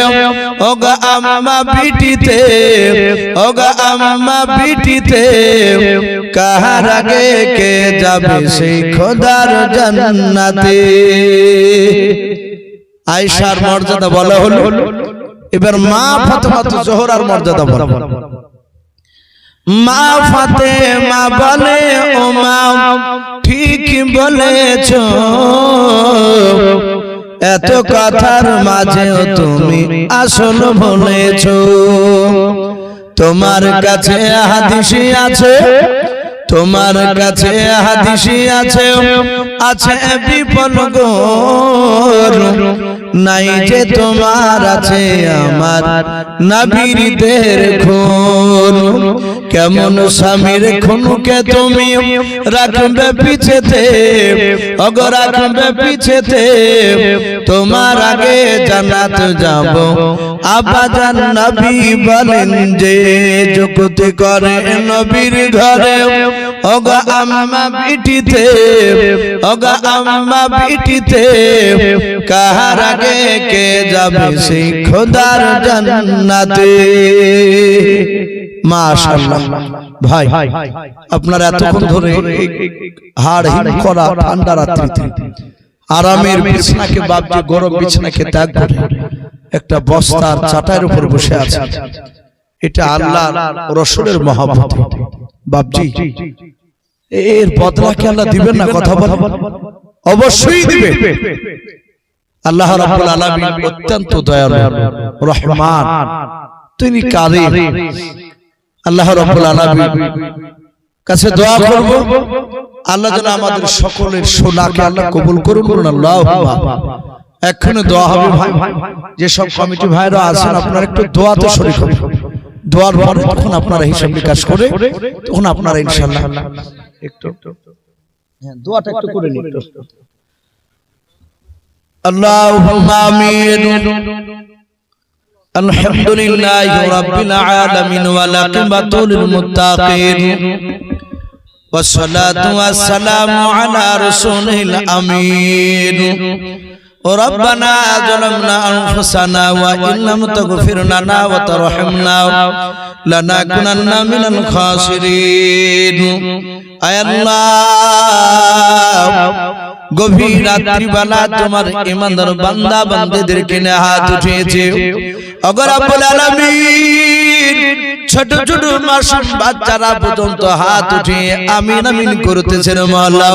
ওগো আম্মা বিটিতে, ওগো আম্মা বিটিতে, কাহার আগে কে যাবে সেই খোদার জান্নাতে। আয়েশার মর্যাদা বলা হলো, এবার মা ফাতেমা জোহরার মর্যাদা বলা। মা ফাতেমা বলে ও মা ঠিক বলেছো, এত কথার মাঝেও তুমি আসল বলেছো। তোমার কাছে হাদিসি আছে, তোমার কাছে হাদিসি আছে, আছে বিপল গোর, নাই যে তোমার আছে আমার নবীদের খুন। কেমন স্বামীর খুনকে তুমি রাখবে পিছেতে, ওগো রাখবে পিছেতে, তোমার আগে জান্নাত যাব আব্বাজান নবী বলেন যে। জগতে করে নবীর ঘরে ওগো আম্মা বিটিতে, ওগো আম্মা বিটিতে, কাহার আগে কে যাবে সেই খোদার জান্নাতে। মাশাআল্লাহ ভাই, আপনারা এতক্ষণ ধরে হাড় হিম করা ঠান্ডা রাত্রিতে আরামের বিছানাকে বাপজি গরম বিছানাকে ত্যাগ করে একটা বস্তার চাটাইয়ের উপর বসে আছে। এটা আল্লাহর রাসূলের মহব্বত বাপজি, এর বদলা কি আল্লাহ দিবেন না? কথা বল, অবশ্যই দিবে। আল্লাহ রাব্বুল আলামিন অত্যন্ত দয়ালু রহমান, তিনি কারীম। আল্লাহ রাব্বুল আলামিন কাছে দোয়া করব আল্লাহ যেন আমাদের সকলের শোনাকে আল্লাহ কবুল করুন। আল্লাহুম্মা। এখনো দোয়া হবে ভাই, যে সব কমিটি ভাইরা আছেন আপনারা একটু দোয়াতে শরীক হন। দোয়ার পরে তখন আপনারা হিসাব নিকাশ করে তখন আপনারা ইনশাআল্লাহ একটু দোয়াটা একটু করে নিন। আল্লাহুম্মা আমিন। আলহামদুলিল্লাহি রাব্বিল আলামিন ওয়াল আকিবাতুল মুত্তাকিন والصلاة والسلام على رسوله الأمين. ربنا ظلمنا أنفسنا وإن لم تغفر لنا وترحمنا لنكونن من الخاسرين. আয় আল্লাহ, গভীর রাত্রিবেলা তোমার ইমানদার বান্দা বান্দীদেরকে নিয়ে হাত উঠিয়েছে। ওগো রব্বুল আলামিন, ছোট ছোট মাসুম বাচ্চারা পর্যন্ত হাত উঠিয়ে আমিন আমিন করতেছেন মাওলা।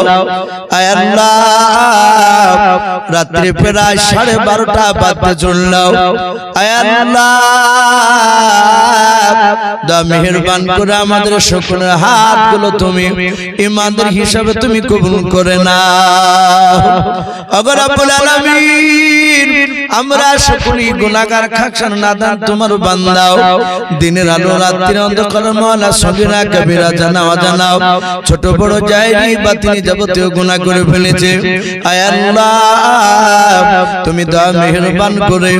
আয় আল্লাহ, রাত্রি প্রায় 12:30 বাজতে চলল। আয় আল্লাহ, দা মেহেরবান করে আমাদের সকলের হাতগুলো তুমি ইমানদার হিসাবে তুমি কবুল করে নাও। ওগো রব্বুল আলামিন, আমরা সকলেই গুনাহগার খাকসান নাদান তোমার বান্দাও দিনের আলো রাত্রির অন্ধকার মওলা সগীরা কবিরা জানা অজানাও ছোট বড় জায়েরি বাতিনি যাবতীয় গুনাহ করে ফেলেছে আয় আল্লাহ তুমি দয়া মেহেরবান করে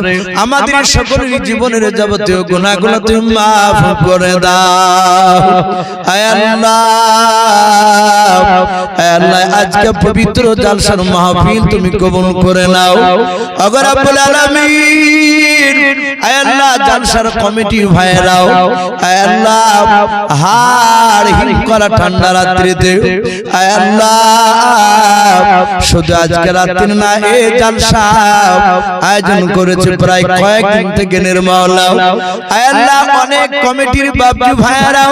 আমাদের সকলের জীবনের যাবতীয় গুনাহগুলো তুমি মাফ করে দাও আয় আল্লাহ আজকে পবিত্র জালসার মাহফিল তুমি কবুল করে নাও ওগো রব্বুল আলামিন আয় আল্লাহ জালসার কমিটি ভাইরাও আয় আল্লাহ হাড় হিম করা ঠান্ডা রাত্রিতে আয় আল্লাহ শুধু আজকে রাত্রি না এই জালসা আয়োজন করেছে প্রায় কয়েকদিন থেকে নির্মলা আয় আল্লাহ অনেক কমিটির বাবু ভাইরাও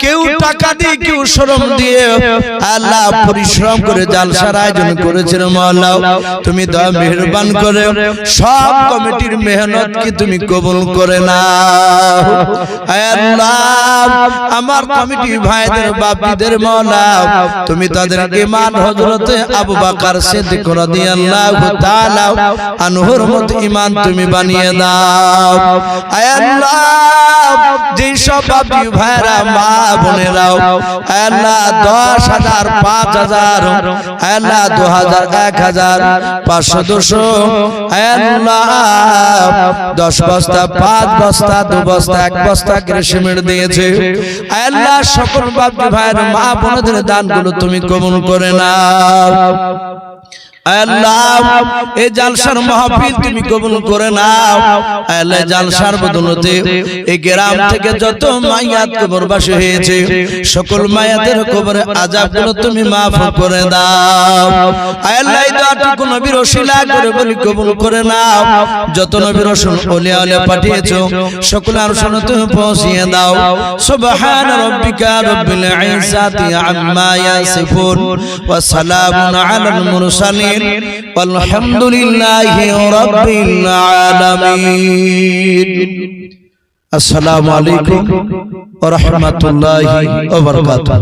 কেউ টাকা দিয়ে কেউ শ্রম দিয়ে আল্লাহ পরিশ্রম করে জালসার আয়োজন করেছেন মাওলা তুমি দয়া মেহেরবান করে সব কমিটির মেহনত কি তুমি কবুল করে নাও আয় আল্লাহ আমার কমিটি ভাইদের বাপীদের মাওলা তুমি তাদের ঈমান হযরতে আবু বকর সিদ্দিক রাদিয়াল্লাহু তাআলা আনহুর মত ঈমান তুমি বানিয়ে দাও আয় আল্লাহ যেই সব বাপী ভাইরা মা বোনেরাও আয় আল্লাহ 10,000 5,000 আয় আল্লাহ 2,000 1,000 500 200 আয় আল্লাহ 10 বস্তা 5 বস্তা 2 বস্তা 1 বস্তা করে সিমেন্ট দিয়েছে আয় আল্লাহ সকল বাপী ভাইরা মা বোনদের দানগুলো তুমি কবুল করে নাও আল্লাহ এই জালসার মাহফিল তুমি কবুল করে নাও আল্লাহ জালসার বদলতে এই গ্রাম থেকে যত মাইয়াত কবরবাসী হয়েছে সকল মাইয়াতের কবরে আযাবগুলো তুমি maaf করে দাও আল্লাহ এই দোয়াটুকু নবীর ওসিলা করে বলি কবুল করে নাও যত নবীর রাসূল ওলিয়া ওলিয়া পাঠিয়েছো সকলের শোনো তুমি পৌঁছিয়ে দাও সুবহান রাব্বিকা রাব্বিল ইজ্জাতি আম্মা ইয়াসিফুন ওয়া সালামুন আলাল মুরসালিন والحمد لله رب العالمين السلام عليكم ورحمة الله وبركاته